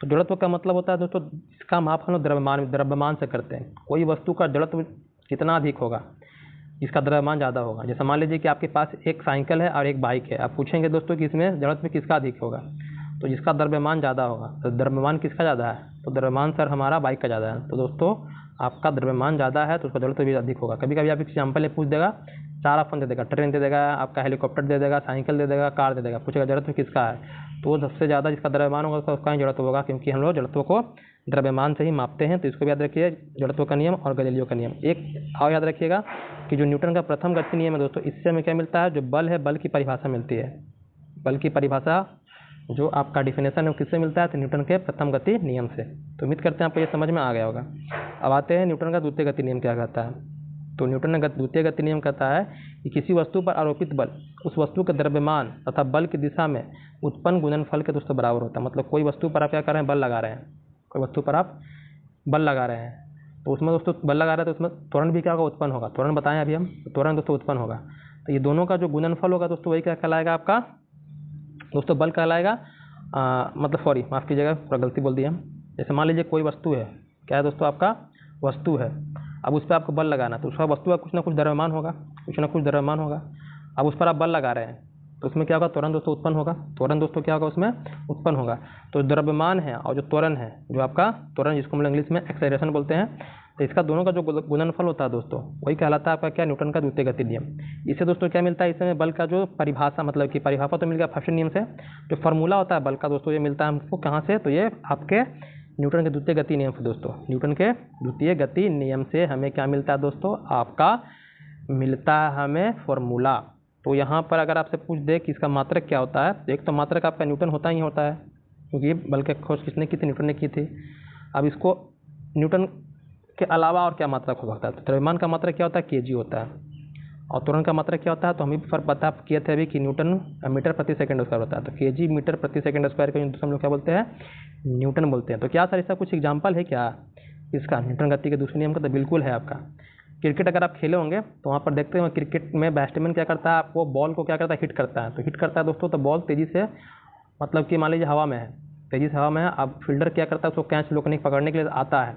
तो जड़त्व का मतलब होता है दोस्तों, इसका माप हम लोग द्रव्यमान से करते हैं। कोई वस्तु का जड़त्व कितना अधिक होगा, इसका द्रव्यमान ज़्यादा होगा। जैसे मान लीजिए कि आपके पास एक साइकिल है और एक बाइक है, आप पूछेंगे दोस्तों कि इसमें जड़त्व किसका अधिक होगा, तो जिसका द्रव्यमान ज़्यादा होगा। तो द्रव्यमान किसका ज़्यादा है, तो द्रव्यमान सर हमारा बाइक का ज़्यादा है। तो दोस्तों आपका द्रव्यमान ज़्यादा है तो उसका जड़त्व भी अधिक होगा। कभी कभी आप एग्जाम्पल में पूछ देगा, 4 ऑप्शन दे देगा, ट्रेन दे देगा, आपका हेलीकॉप्टर दे देगा, साइकिल दे देगा, कार दे देगा, पूछेगा जड़त्व किसका है, तो सबसे ज़्यादा जिसका द्रव्यमान होगा उसका ही जड़त्व होगा, क्योंकि हम लोग जड़त्व को द्रव्यमान से ही मापते हैं। तो इसको भी याद रखिए, जड़त्व का नियम और गैलीलियो का नियम। एक और याद रखिएगा कि जो न्यूटन का प्रथम गति नियम है दोस्तों, इससे हमें क्या मिलता है, जो बल है, बल की परिभाषा मिलती है। बल की परिभाषा जो आपका डिफिनेशन है वो किससे मिलता है, तो न्यूटन के प्रथम गति नियम से। तो उम्मीद करते हैं आपको ये समझ में आ गया होगा। अब आते हैं न्यूटन का द्वितीय गति नियम क्या कहता है। तो न्यूटन का द्वितीय गति नियम कहता है कि किसी वस्तु पर आरोपित बल उस वस्तु के द्रव्यमान तथा बल की दिशा में उत्पन्न गुणनफल के दोस्तों बराबर होता है। मतलब कोई वस्तु पर आप क्या कर रहे हैं, बल लगा रहे हैं, कोई वस्तु पर आप बल लगा रहे हैं, तो उसमें दोस्तों बल लगा रहे हैं तो उसमें त्वरण भी क्या होगा, उत्पन्न होगा। त्वरण बताएं अभी हम, त्वरण दोस्तों उत्पन्न होगा। तो ये दोनों का जो गुणनफल होगा दोस्तों वही क्या कहलाएगा, आपका दोस्तों बल कहलाएगा। मतलब सॉरी माफ़ कीजिएगा, थोड़ा गलती बोल दी हम। जैसे मान लीजिए कोई वस्तु है, क्या है दोस्तों, आपका वस्तु है, अब उस पर आपको बल लगाना, तो उसका वस्तु का कुछ ना कुछ द्रव्यमान होगा, कुछ ना कुछ द्रव्यमान होगा। अब उस पर आप बल लगा रहे हैं तो उसमें क्या होगा, त्वरण दोस्तों उत्पन्न होगा। त्वरण दोस्तों क्या होगा, उसमें उत्पन्न होगा। तो द्रव्यमान है और जो त्वरण है, जो आपका त्वरण जिसको हम इंग्लिश में एक्सेलरेशन बोलते हैं, तो इसका दोनों का जो गुणनफल होता है दोस्तों वही कहलाता है आपका क्या, न्यूटन का द्वितीय गति नियम। इससे दोस्तों क्या मिलता है, इसमें बल का जो परिभाषा, मतलब कि परिभाषा तो मिल गया फर्स्ट नियम से, जो फार्मूला होता है बल का दोस्तों ये मिलता है हमको कहाँ से, तो ये आपके न्यूटन के द्वितीय गति नियम से दोस्तों। न्यूटन के द्वितीय गति नियम से हमें क्या मिलता है दोस्तों, आपका मिलता है हमें फॉर्मूला। तो यहाँ पर अगर आपसे पूछ दे कि इसका मात्रक क्या होता है, तो एक तो मात्रक आपका न्यूटन होता ही होता है, क्योंकि बल की खोज किसने की थी, न्यूटन ने की थी। अब इसको न्यूटन के अलावा और क्या मात्रक हो सकता है, तो द्रव्यमान का मात्रक क्या होता है, केजी होता है, और त्वरण का मात्रक क्या होता है, तो हम भी पता किए थे अभी कि न्यूटन मीटर प्रति सेकंड स्क्वायर होता है। तो केजी मीटर प्रति सेकंड स्क्वायर को हम लोग क्या बोलते हैं, न्यूटन बोलते हैं। तो क्या सर इसका कुछ एग्जाम्पल है क्या इसका, न्यूटन गति के दूसरे नियम का, तो बिल्कुल है आपका। क्रिकेट अगर आप खेले होंगे तो वहाँ पर देखते हैं क्रिकेट में बैट्समैन क्या करता है, आपको बॉल को क्या करता है, हिट करता है। तो हिट करता है दोस्तों, तो बॉल तेज़ी से, मतलब कि मान लीजिए हवा में है, तेज़ी से हवा में है, अब फील्डर क्या करता है, उसको कैच रोकने पकड़ने के लिए आता है।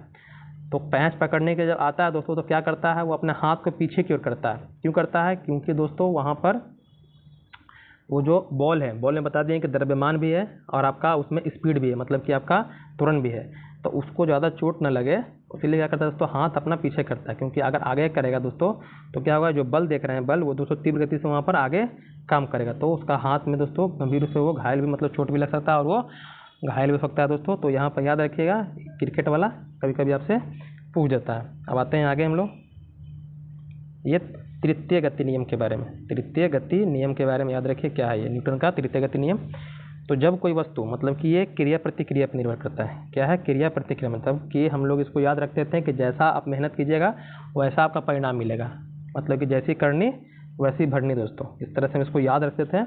तो कैच पकड़ने के जब आता है दोस्तों, तो क्या करता है, वो अपने हाथ को पीछे की ओर करता है। क्यों करता है, क्योंकि दोस्तों वहाँ पर वो जो बॉल है, बॉल में बता दिए कि द्रव्यमान भी है और आपका उसमें स्पीड भी है, मतलब कि आपका त्वरण भी है। तो उसको ज़्यादा चोट ना लगे, इसीलिए क्या करता है दोस्तों, हाथ अपना पीछे करता है, क्योंकि अगर आगे करेगा दोस्तों तो क्या होगा, जो बल देख रहे हैं बल, वो दोस्तों तीव्र गति से वहाँ पर आगे काम करेगा, तो उसका हाथ में दोस्तों गंभीर रूप से वो घायल भी, मतलब चोट भी लग सकता है और वो घायल भी हो सकता है दोस्तों। तो यहाँ पर याद रखिएगा, क्रिकेट वाला कभी कभी आपसे पूछ जाता है। अब आते हैं आगे हम लोग ये तृतीय गति नियम के बारे में। तृतीय गति नियम के बारे में याद रखिए क्या है ये, न्यूटन का तृतीय गति नियम। तो जब कोई वस्तु, मतलब कि ये क्रिया प्रतिक्रिया पर निर्भर करता है। क्या है? क्रिया प्रतिक्रिया, मतलब कि हम लोग इसको याद रखते थे कि जैसा आप मेहनत कीजिएगा वैसा आपका परिणाम मिलेगा, मतलब कि जैसी करनी वैसी भरनी दोस्तों, इस तरह से हम इसको याद रखते थे।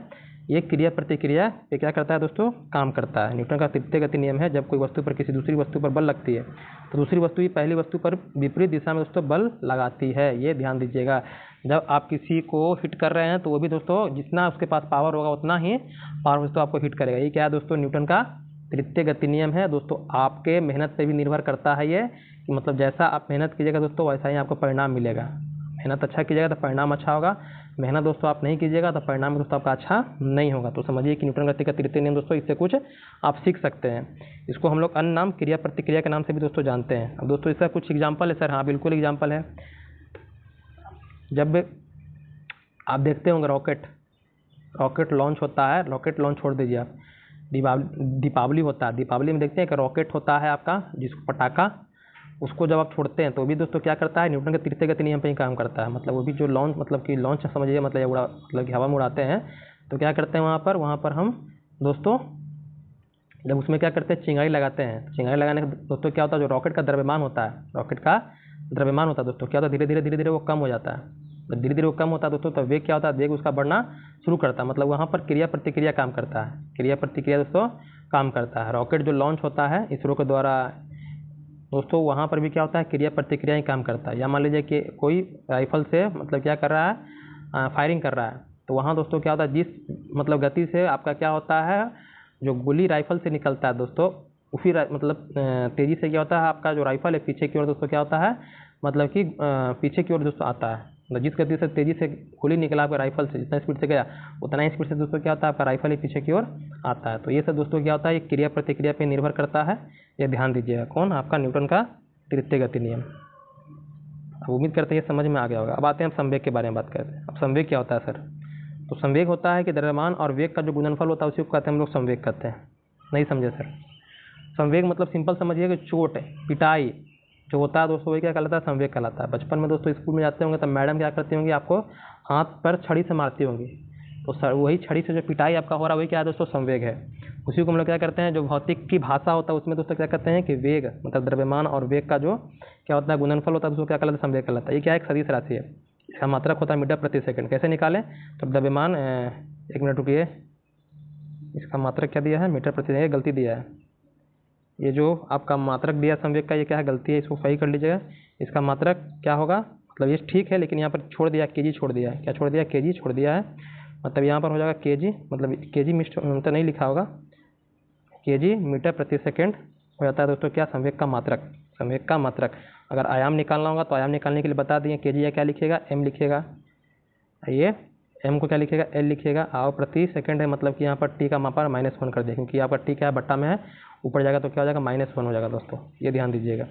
ये क्रिया प्रतिक्रिया पे क्या करता है दोस्तों, काम करता है। न्यूटन का तृतीय गति नियम है, जब कोई वस्तु पर किसी दूसरी वस्तु पर बल लगती है तो दूसरी वस्तु ही पहली वस्तु पर विपरीत दिशा में दोस्तों बल लगाती है। ये ध्यान दीजिएगा, जब आप किसी को हिट कर रहे हैं तो वो भी दोस्तों जितना उसके पास पावर होगा उतना ही पावर दोस्तों आपको हिट करेगा। ये क्या है दोस्तों, न्यूटन का तृतीय गति नियम है दोस्तों। आपके मेहनत पे भी निर्भर करता है ये, कि मतलब जैसा आप मेहनत कीजिएगा दोस्तों वैसा ही आपको परिणाम मिलेगा। मेहनत अच्छा कीजिएगा तो परिणाम अच्छा होगा, मेहनत दोस्तों आप नहीं कीजिएगा तो परिणाम दोस्तों आपका अच्छा नहीं होगा। तो समझिए कि न्यूटन गति का तृतीय नियम दोस्तों, इससे कुछ आप सीख सकते हैं। इसको हम लोग अन्य नाम क्रिया प्रतिक्रिया के नाम से भी दोस्तों जानते हैं। अब दोस्तों इसका कुछ एग्जाम्पल है सर? हाँ बिल्कुल एग्जाम्पल है। जब आप देखते होंगे रॉकेट लॉन्च होता है, रॉकेट लॉन्च छोड़ दीजिए आप, दीपावली होता है, दीपावली में देखते हैं कि रॉकेट होता है आपका, जिसको पटाखा, उसको जब आप छोड़ते हैं तो भी दोस्तों क्या करता है, न्यूटन के तृतीय गति नियम पे ही काम करता है। मतलब वो भी जो लॉन्च, मतलब कि लॉन्च समझिए, मतलब उड़ा, मतलब कि हवा में उड़ाते हैं तो क्या करते हैं वहाँ पर हम दोस्तों जब उसमें क्या करते हैं, चिंगारी लगाते हैं। चिंगारी लगाने का दोस्तों क्या होता है, जो रॉकेट का द्रव्यमान होता है, रॉकेट का द्रव्यमान होता है दोस्तों, क्या होता है, धीरे धीरे वो कम हो जाता है। तो धीरे धीरे वो कम होता है दोस्तों, तो वेग क्या होता है, वेग उसका बढ़ना शुरू करता है। मतलब वहाँ पर क्रिया प्रतिक्रिया काम करता है, क्रिया प्रतिक्रिया दोस्तों काम करता है। रॉकेट जो लॉन्च होता है इसरो के द्वारा दोस्तों, वहाँ पर भी क्या होता है, क्रिया प्रतिक्रिया ही काम करता है। या मान लीजिए कि कोई राइफल से मतलब क्या कर रहा है, फायरिंग कर रहा है, तो वहाँ दोस्तों क्या होता है, जिस मतलब गति से आपका क्या होता है, जो गोली राइफल से निकलता है दोस्तों, उसी मतलब तेज़ी से क्या होता है, आपका जो राइफल है पीछे की ओर दोस्तों क्या होता है, मतलब कि पीछे की ओर दोस्तों आता है। मतलब जिस गति से तेज़ी से गोली निकला आपका राइफल से, जितना स्पीड से गया उतना ही स्पीड से दोस्तों क्या होता है, आपका राइफल ही पीछे की ओर आता है। तो ये सब दोस्तों क्या होता है, ये क्रिया प्रतिक्रिया पे निर्भर करता है। ये ध्यान दीजिएगा, कौन? आपका न्यूटन का तृतीय गति नियम। अब उम्मीद करते हैं ये समझ में आ गया होगा। अब आते हैं हम संवेग के बारे में बात करते हैं। अब संवेग क्या होता है सर? तो संवेग होता है कि द्रव्यमान और वेग का जो गुणनफल होता है उसी को कहते हैं हम लोग संवेग कहते हैं। नहीं समझे सर? संवेग मतलब सिंपल समझिए कि चोट, पिटाई जो होता है दोस्तों वही क्या कहलाता है, संवेग कहलाता है। बचपन में दोस्तों स्कूल में जाते होंगे तब मैडम क्या करती होंगी, आपको हाथ पर छड़ी से मारती होंगी, तो सर वही छड़ी से जो पिटाई आपका हो रहा है वही क्या है दोस्तों, संवेग है। उसी को हम लोग क्या करते हैं, जो भौतिक की भाषा होता है उसमें दोस्तों क्या कहते हैं कि वेग, मतलब द्रव्यमान और वेग का जो क्या होता है गुणनफल होता है उसको क्या कहलाता है, संवेग कहलाता है। ये क्या है, एक सदिश राशि है, इसका मात्रक होता है मीटर प्रति सेकंड। कैसे निकालें, तो द्रव्यमान, एक मिनट रुकिए, इसका मात्रक क्या दिया है, मीटर प्रति सेकंड, गलती दिया है। ये जो आपका मात्रक दिया संवेग का, ये क्या है, गलती है, इसको सही कर लीजिएगा। इसका मात्रक क्या होगा, मतलब ये ठीक है लेकिन यहाँ पर छोड़ दिया, केजी छोड़ दिया है। क्या छोड़ दिया, केजी छोड़ दिया है। मतलब यहाँ पर हो जाएगा केजी, मतलब केजी तो नहीं लिखा होगा, केजी मीटर प्रति सेकंड हो जाता है दोस्तों क्या, संवेग का मात्रक। संवेग का मात्रक, अगर आयाम निकालना होगा तो आयाम निकालने के लिए बता दिए, केजी या क्या लिखिएगा, एम लिखिएगा। ये एम को क्या लिखिएगा, एल लिखिएगा। और प्रति सेकंड है, मतलब कि यहाँ पर टी का मापा -1 कर दिया, क्योंकि आपका टी क्या है, बट्टा में है, ऊपर जाएगा तो क्या हो जाएगा, -1 हो जाएगा दोस्तों। ये ध्यान दीजिएगा,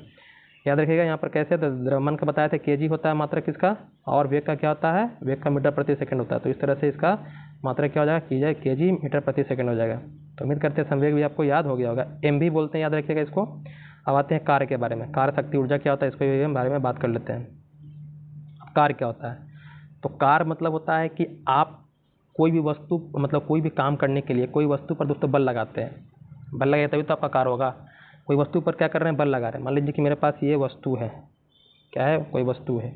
याद रखिएगा। यहाँ पर कैसे, तो द्रव्यमान का बताया था केजी होता है मात्रक किसका, और वेग का क्या होता है, वेग का मीटर प्रति सेकंड होता है। तो इस तरह से इसका मात्रक क्या हो जाएगा, की जाए केजी मीटर प्रति सेकंड हो जाएगा। तो उम्मीद करते हैं संवेग भी आपको याद हो गया होगा। एम भी बोलते हैं, याद रखिएगा इसको। अब आते हैं कार्य के बारे में। कार्य शक्ति ऊर्जा क्या होता है, इसके बारे में बात कर लेते हैं। कार्य क्या होता है, तो कार्य मतलब होता है कि आप कोई भी वस्तु, मतलब कोई भी काम करने के लिए कोई वस्तु पर दोस्तों बल लगाते हैं, बल लगाए तभी तो आपका कार्य होगा। कोई वस्तु पर क्या कर रहे हैं, बल लगा रहे हैं। मान लीजिए कि मेरे पास ये वस्तु है, क्या है, कोई वस्तु है।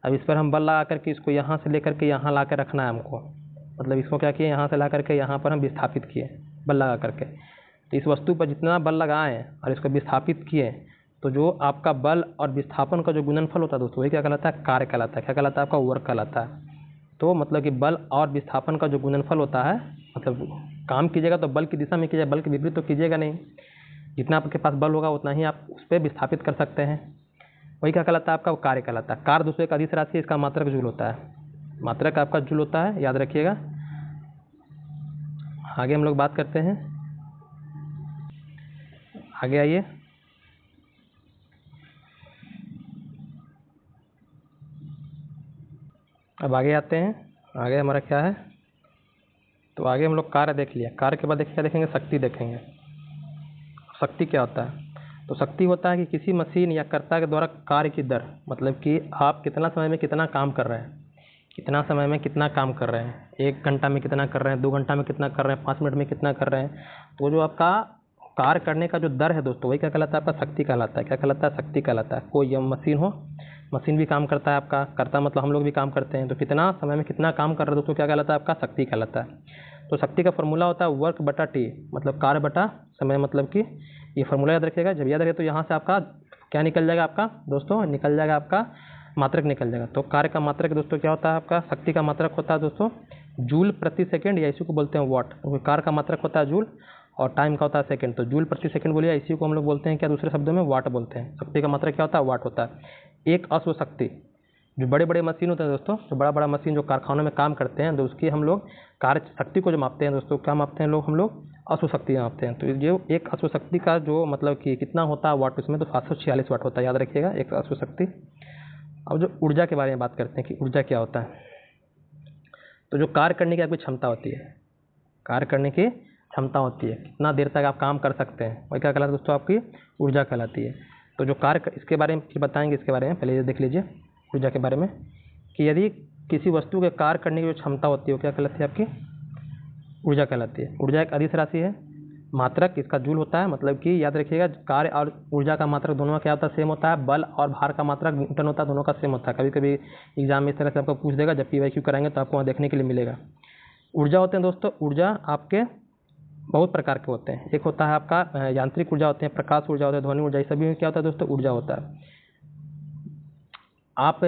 अब इस पर हम बल लगा करके इसको यहाँ से लेकर के यहाँ ला कर रखना है हमको, मतलब इसको क्या किए, यहाँ से ला करके यहाँ पर हम विस्थापित किए बल लगा करके। तो इस वस्तु पर जितना बल लगाएं और इसको विस्थापित किए, तो जो आपका बल और विस्थापन का जो गुणनफल होता है दोस्तों वही क्या कहलाता है, कार्य कहलाता है। क्या कहलाता है, आपका वर्क कहलाता है। तो मतलब कि बल और विस्थापन का जो गुणनफल होता है, मतलब काम कीजिएगा तो बल की दिशा में कीजिएगा, बल के विपरीत तो कीजिएगा नहीं। जितना आपके पास बल होगा उतना ही आप उस पर विस्थापित कर सकते हैं, वही क्या कहलाता है, आपका कार्य कहलाता है। कार्य दूसरे का अधिस राशि, इसका मात्रक जूल होता है। मात्रक आपका जूल होता है, याद रखिएगा। आगे हम लोग बात करते हैं, आगे आइए। अब आगे आते हैं, आगे हमारा क्या है, तो आगे हम लोग कार्य देख लिया। कार्य के बाद क्या देखेंगे, शक्ति देखेंगे। शक्ति क्या होता है, तो शक्ति होता है कि किसी मशीन या कर्ता के द्वारा कार्य की दर, मतलब कि आप कितना समय में कितना काम कर रहे हैं, कितना समय में कितना काम कर रहे हैं, 1 घंटा में कितना कर रहे हैं, 2 घंटा में कितना कर रहे हैं, 5 मिनट में कितना कर रहे हैं। तो जो आपका कार्य करने का जो दर है दोस्तों, वही क्या कहलाता है, आपका शक्ति कहलाता है। क्या कहलाता है, शक्ति कहलाता है। कोई मशीन हो, मशीन भी काम करता है आपका, करता मतलब हम लोग भी काम करते हैं, तो कितना समय में कितना काम कर रहे हैं दोस्तों, क्या कहलाता है, आपका शक्ति कहलाता है। तो शक्ति का फॉर्मूला होता है वर्क बटा टी, मतलब कार्य बटा समय, मतलब कि ये फॉर्मूला याद रखिएगा। जब याद रखे तो यहाँ से आपका क्या निकल जाएगा, आपका दोस्तों निकल जाएगा आपका मात्रक निकल जाएगा। तो कार्य का मात्रक दोस्तों क्या होता है, आपका शक्ति का मात्रक होता है दोस्तों जूल प्रति सेकंड, या इसी को बोलते हैं वाट। तो कार्य का मात्रक होता है जूल और टाइम का होता है सेकंड। तो जूल प्रति सेकंड बोलिए, इसी को हम लोग बोलते हैं क्या, दूसरे शब्दों में वाट बोलते हैं। शक्ति का मात्रक क्या होता है, वाट होता है। एक अश्व शक्ति, जो बड़े बड़े मशीन होते हैं दोस्तों, जो बड़ा बड़ा मशीन जो कारखानों में काम करते हैं, तो उसकी हम लोग कार्य शक्ति को जो मापते हैं दोस्तों, क्या मापते हैं हम लोग अश्व शक्ति मापते हैं। तो जो एक अश्व शक्ति का जो मतलब कि कितना होता है वाट, उसमें तो 746 वाट होता है, याद रखिएगा एक अश्व शक्ति। अब जो ऊर्जा के बारे में बात करते हैं कि ऊर्जा क्या होता है, तो जो कार्य करने की आपकी क्षमता होती है, कार्य करने की क्षमता होती है, कितना देर तक आप काम कर सकते हैं, वही क्या कहलाता है दोस्तों, आपकी ऊर्जा कहलाती है। तो जो कार्य, इसके बारे में फिर बताएंगे, इसके बारे में पहले ये देख लीजिए ऊर्जा के बारे में, कि यदि किसी वस्तु के कार्य करने की जो क्षमता होती है वो क्या कहलाती है, आपकी ऊर्जा कहलाती है। ऊर्जा एक अदिश राशि है, मात्रक इसका जूल होता है, मतलब कि याद रखिएगा कार्य और ऊर्जा का मात्रक दोनों का क्या होता है, सेम होता है। बल और भार का मात्रक न्यूटन होता है, दोनों का सेम होता है। कभी कभी एग्जाम में इस तरह से आपको पूछ देगा, जब PYQ कराएंगे तो आपको वहाँ देखने के लिए मिलेगा। ऊर्जा होते हैं दोस्तों, ऊर्जा आपके बहुत प्रकार के होते हैं। एक होता है आपका यांत्रिक ऊर्जा होते हैं, प्रकाश ऊर्जा होता है, ध्वनि ऊर्जा, ये सभी में क्या होता है दोस्तों, ऊर्जा होता है। आप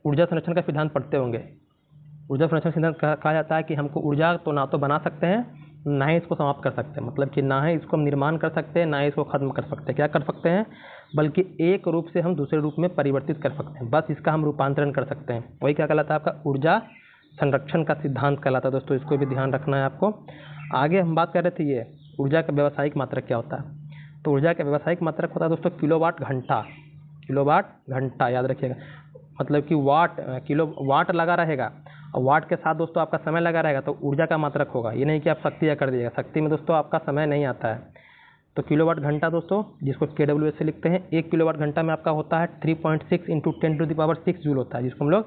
ऊर्जा संरक्षण का सिद्धांत पढ़ते होंगे। ऊर्जा संरक्षण सिद्धांत कहा जाता है कि हमको ऊर्जा तो ना तो बना सकते हैं, ना ही इसको समाप्त कर सकते हैं, मतलब कि ना ही इसको हम निर्माण कर सकते हैं, ना ही इसको खत्म कर सकते हैं। क्या कर सकते हैं, बल्कि एक रूप से हम दूसरे रूप में परिवर्तित कर सकते हैं, बस इसका हम रूपांतरण कर सकते हैं। वही क्या कहलाता है, आपका ऊर्जा संरक्षण का सिद्धांत कहलाता है दोस्तों, इसको भी ध्यान रखना है आपको। आगे हम बात कर रहे थे ये ऊर्जा का व्यावसायिक मात्रक क्या होता है। तो ऊर्जा का व्यावसायिक मात्रक होता है दोस्तों किलोवाट घंटा, किलोवाट घंटा याद रखिएगा। मतलब कि वाट, किलो वाट लगा रहेगा और वाट के साथ दोस्तों आपका समय लगा रहेगा, तो ऊर्जा का मात्रक होगा। ये नहीं कि आप शक्ति या कर दीजिएगा, शक्ति में दोस्तों आपका समय नहीं आता है। तो किलोवाट घंटा दोस्तों, जिसको KW से लिखते हैं, 1 किलोवाट घंटा में आपका होता है 3.6 × 10⁻⁶ जूल होता है, जिसको हम लोग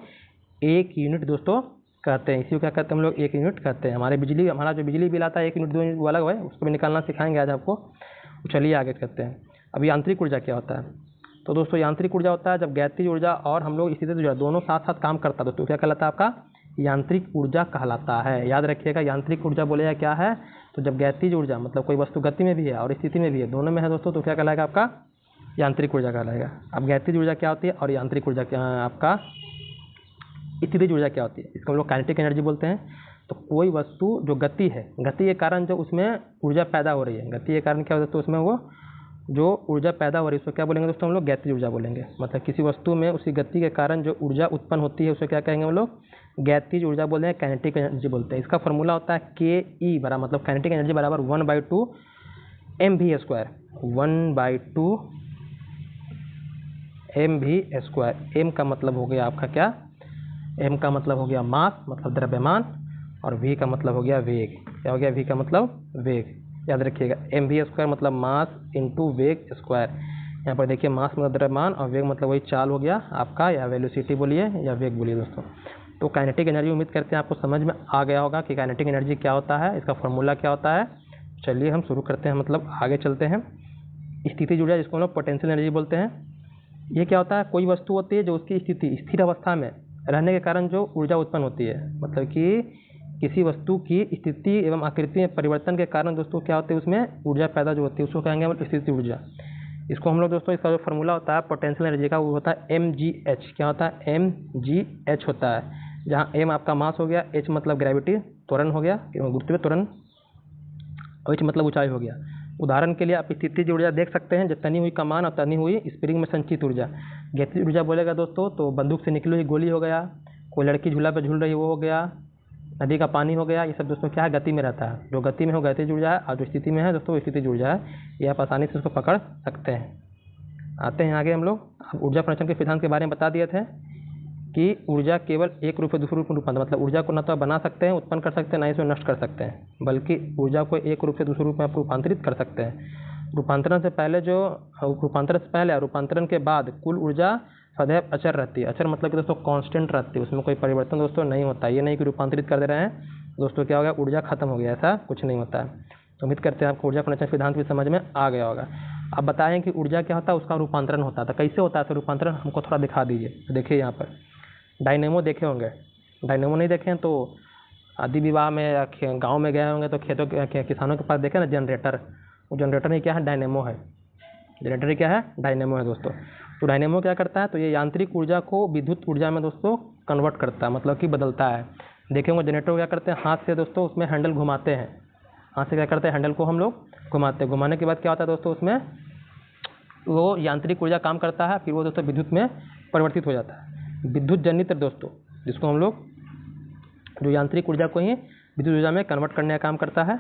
1 यूनिट दोस्तों कहते हैं। इसी को क्या कहते हैं हम लोग, 1 यूनिट कहते हैं। हमारा जो बिजली बिल आता है 1 यूनिट 2 यूनिट वाला है, उसको भी निकालना सिखाएंगे आज आपको। चलिए आगे करते हैं। अब यांत्रिक ऊर्जा क्या होता है, तो दोस्तों यांत्रिक ऊर्जा होता है जब गैतीय ऊर्जा और हम लोग इसी से ऊर्जा दोनों साथ साथ काम करता है दोस्तों, क्या कहलाता है, आपका यांत्रिक ऊर्जा कहलाता है। याद रखिएगा यांत्रिक ऊर्जा बोलेगा क्या है, तो जब गैतीय ऊर्जा मतलब कोई वस्तु गति में भी है और स्थिति में भी है, दोनों में है दोस्तों, तो क्या कहलाएगा, आपका यांत्रिक ऊर्जा कहलाएगा। अब गैतीय ऊर्जा क्या होती है और यांत्रिक ऊर्जा क्या, आपका स्थितिज ऊर्जा क्या होती है, इसको हम लोग काइनेटिक एनर्जी बोलते हैं। तो कोई वस्तु जो गति है, गति के कारण जो उसमें ऊर्जा पैदा हो रही है, गति के कारण क्या होता है, तो उसमें वो जो ऊर्जा पैदा हो रही है उसको क्या बोलेंगे दोस्तों, हम लोग गैतीय ऊर्जा बोलेंगे। मतलब किसी वस्तु में उसी गति के कारण जो ऊर्जा उत्पन्न होती है उसे क्या कहेंगे हम लोग, गैतीय ऊर्जा बोलते हैं, काइनेटिक एनर्जी बोलते हैं। इसका फॉर्मूला होता है KE बराबर, मतलब काइनेटिक एनर्जी बराबर 1/2 mv², 1/2 mv²। m का मतलब हो गया आपका क्या, m का मतलब हो गया मास, मतलब द्रव्यमान, और v का मतलब हो गया वेग। क्या हो गया, v का मतलब वेग। याद रखिएगा mv² मतलब मास इंटू वेग स्क्वायर। यहाँ पर देखिए मास मतलब द्रव्यमान और वेग मतलब वही चाल हो गया आपका, या वेलोसिटी बोलिए या वेग बोलिए दोस्तों। तो काइनेटिक एनर्जी उम्मीद करते हैं आपको समझ में आ गया होगा कि काइनेटिक एनर्जी क्या होता है, इसका फॉर्मूला क्या होता है। चलिए हम शुरू करते हैं, मतलब आगे चलते हैं। स्थितिज ऊर्जा जिसको हम लोग पोटेंशियल एनर्जी बोलते हैं, ये क्या होता है, कोई वस्तु होती है जो उसकी स्थिति स्थिर अवस्था में रहने के कारण जो ऊर्जा उत्पन्न होती है, मतलब कि किसी वस्तु की स्थिति एवं आकृति में परिवर्तन के कारण दोस्तों क्या होते हैं, उसमें ऊर्जा पैदा जो होती है उसको कहेंगे हम स्थितिज ऊर्जा। इसको हम लोग दोस्तों, इसका जो फॉर्मूला होता है पोटेंशियल एनर्जी का, वो होता है mgh। क्या होता है, mgh होता है, जहाँ m आपका मास हो गया, h मतलब ग्रेविटी त्वरण हो गया, गुरुत्वीय त्वरण, और h मतलब ऊंचाई हो गया। उदाहरण के लिए आप स्थितिज ऊर्जा देख सकते हैं, जब तनी हुई कमान और तनी हुई स्प्रिंग में संचित ऊर्जा। गैतीय ऊर्जा बोलेगा दोस्तों तो बंदूक से निकली हुई गोली हो गया, कोई लड़की झूला पे झूल रही वो हो गया, नदी का पानी हो गया, ये सब दोस्तों क्या है, गति में रहता है। जो गति में हो गति जुड़ जाए, और जो स्थिति में है दोस्तों वो स्थिति जुड़ जाए, ये आप आसानी से उसको पकड़ सकते हैं। आते हैं आगे हम लोग। अब ऊर्जा संरक्षण के सिद्धांत के बारे में बता दिए थे कि ऊर्जा केवल एक रूप से दूसरे रूप में रूपांतर, मतलब ऊर्जा को न तो बना सकते हैं, उत्पन्न कर सकते हैं, ना इसे नष्ट कर सकते हैं, बल्कि ऊर्जा को एक रूप से दूसरे रूप में आप रूपांतरित कर सकते हैं। रूपांतरण से पहले और रूपांतरण के बाद कुल ऊर्जा सदैव अचर रहती है। अचर मतलब कि दोस्तों कांस्टेंट रहती है, उसमें कोई परिवर्तन दोस्तों नहीं होता। ये नहीं कि रूपांतरित कर दे रहे हैं दोस्तों क्या हो गया, ऊर्जा खत्म हो गया, ऐसा कुछ नहीं होता है। तो उम्मीद करते हैं आपको ऊर्जा संरक्षण सिद्धांत भी समझ में आ गया होगा। अब बताएं कि ऊर्जा क्या होता है, उसका रूपांतरण होता है। कैसे होता है रूपांतरण, हमको थोड़ा दिखा दीजिए। तो देखिए यहाँ पर डायनेमो देखे होंगे, डायनेमो नहीं देखे हैं तो आदि विवाह में या गाँव में गए होंगे तो खेतों के किसानों के पास देखे ना जनरेटर, वो जनरेटर नहीं क्या है, डायनेमो है। जनरेटर क्या है, डायनेमो है दोस्तों। तो डायनेमो क्या करता है, तो ये यांत्रिक ऊर्जा को विद्युत ऊर्जा में दोस्तों कन्वर्ट करता है, मतलब कि बदलता है। देखेंगे जनरेटर क्या करते हैं, हाथ से दोस्तों उसमें हैंडल घुमाते हैं, हाथ से क्या करते हैं, हैंडल को हम लोग घुमाते हैं। घुमाने के बाद क्या होता है दोस्तों, उसमें वो यांत्रिक ऊर्जा काम करता है, फिर वो दोस्तों विद्युत में परिवर्तित हो जाता है। विद्युत जनित्र दोस्तों, जिसको हम लोग जो यांत्रिक ऊर्जा को ही विद्युत ऊर्जा में कन्वर्ट करने का काम करता है।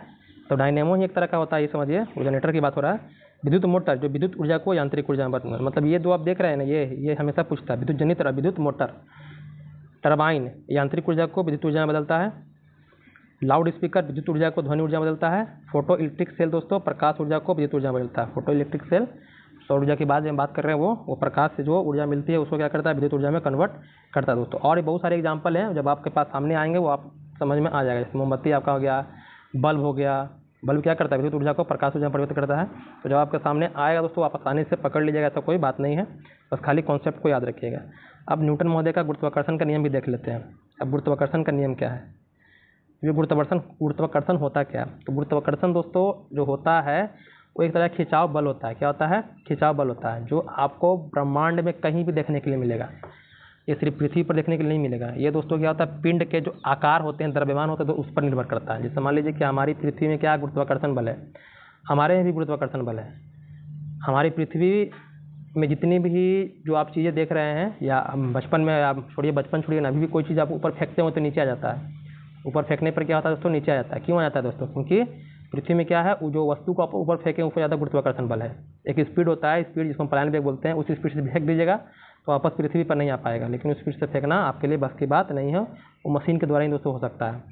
तो डायनेमो ही एक तरह का होता है, ये समझिए। वो जनरेटर की बात हो रहा है। विद्युत मोटर जो विद्युत ऊर्जा को यांत्रिक ऊर्जा में बदलना, मतलब ये दो आप देख रहे हैं ना, ये हमेशा पूछता है, विद्युत जनित्र और विद्युत मोटर। टरबाइन यांत्रिक ऊर्जा को विद्युत ऊर्जा में बदलता है। लाउड स्पीकर विद्युत ऊर्जा को ध्वनि ऊर्जा में बदलता है। फोटो इलेक्ट्रिक सेल दोस्तों प्रकाश ऊर्जा को विद्युत ऊर्जा में बदलता है। फोटो इलेक्ट्रिक सेल सौर ऊर्जा की बात बात कर रहे हैं, वो प्रकाश से जो ऊर्जा मिलती है उसको क्या करता है, विद्युत ऊर्जा में कन्वर्ट करता है दोस्तों। और ये बहुत सारे एग्जाम्पल हैं, जब आपके पास सामने आएंगे वो आप समझ में आ जाएगा। जैसे मोमबत्ती आपका हो गया, बल्ब हो गया। बल्ब क्या करता है, विद्युत ऊर्जा को प्रकाश ऊर्जा में परिवर्तित करता है। तो जब आपके सामने आएगा दोस्तों आप आसानी से पकड़ लीजिएगा, ऐसा कोई बात नहीं है, बस खाली कॉन्सेप्ट को याद रखिएगा। अब न्यूटन महोदय का गुरुत्वाकर्षण का नियम भी देख लेते हैं। अब गुरुत्वाकर्षण का नियम क्या है, ये गुरुत्वाकर्षण होता क्या है। तो गुरुत्वाकर्षण दोस्तों जो होता है वो एक तरह का खिंचाव बल होता है। क्या होता है, खिंचाव बल होता है, जो आपको ब्रह्मांड में कहीं भी देखने के लिए मिलेगा। ये सिर्फ पृथ्वी पर देखने के लिए नहीं मिलेगा। ये दोस्तों क्या होता है, पिंड के जो आकार होते हैं, द्रव्यमान होते हैं, तो उस पर निर्भर करता है। जैसे मान लीजिए कि हमारी पृथ्वी में क्या गुरुत्वाकर्षण बल है, हमारे में भी गुरुत्वाकर्षण बल है। हमारी पृथ्वी में जितनी भी जो आप चीज़ें देख रहे हैं, या बचपन में आप छोड़िए, बचपन छोड़िए ना, अभी भी कोई चीज़ आप ऊपर फेंकते हो तो नीचे आ जाता है। ऊपर फेंकने पर क्या होता है दोस्तों, नीचे आ जाता है। क्यों आ जाता है दोस्तों, क्योंकि पृथ्वी में क्या है, वो जो वस्तु को आप ऊपर फेंकें ऊपर ज़्यादा गुरुत्वाकर्षण बल है। एक स्पीड होता है, स्पीड जिसको हम प्लान वेग बोलते हैं, उस स्पीड से फेंक दीजिएगा तो वापस पृथ्वी पर नहीं आ पाएगा। लेकिन उस स्पीड से फेंकना आपके लिए बस की बात नहीं है, वो मशीन के द्वारा ही दोस्तों हो सकता है।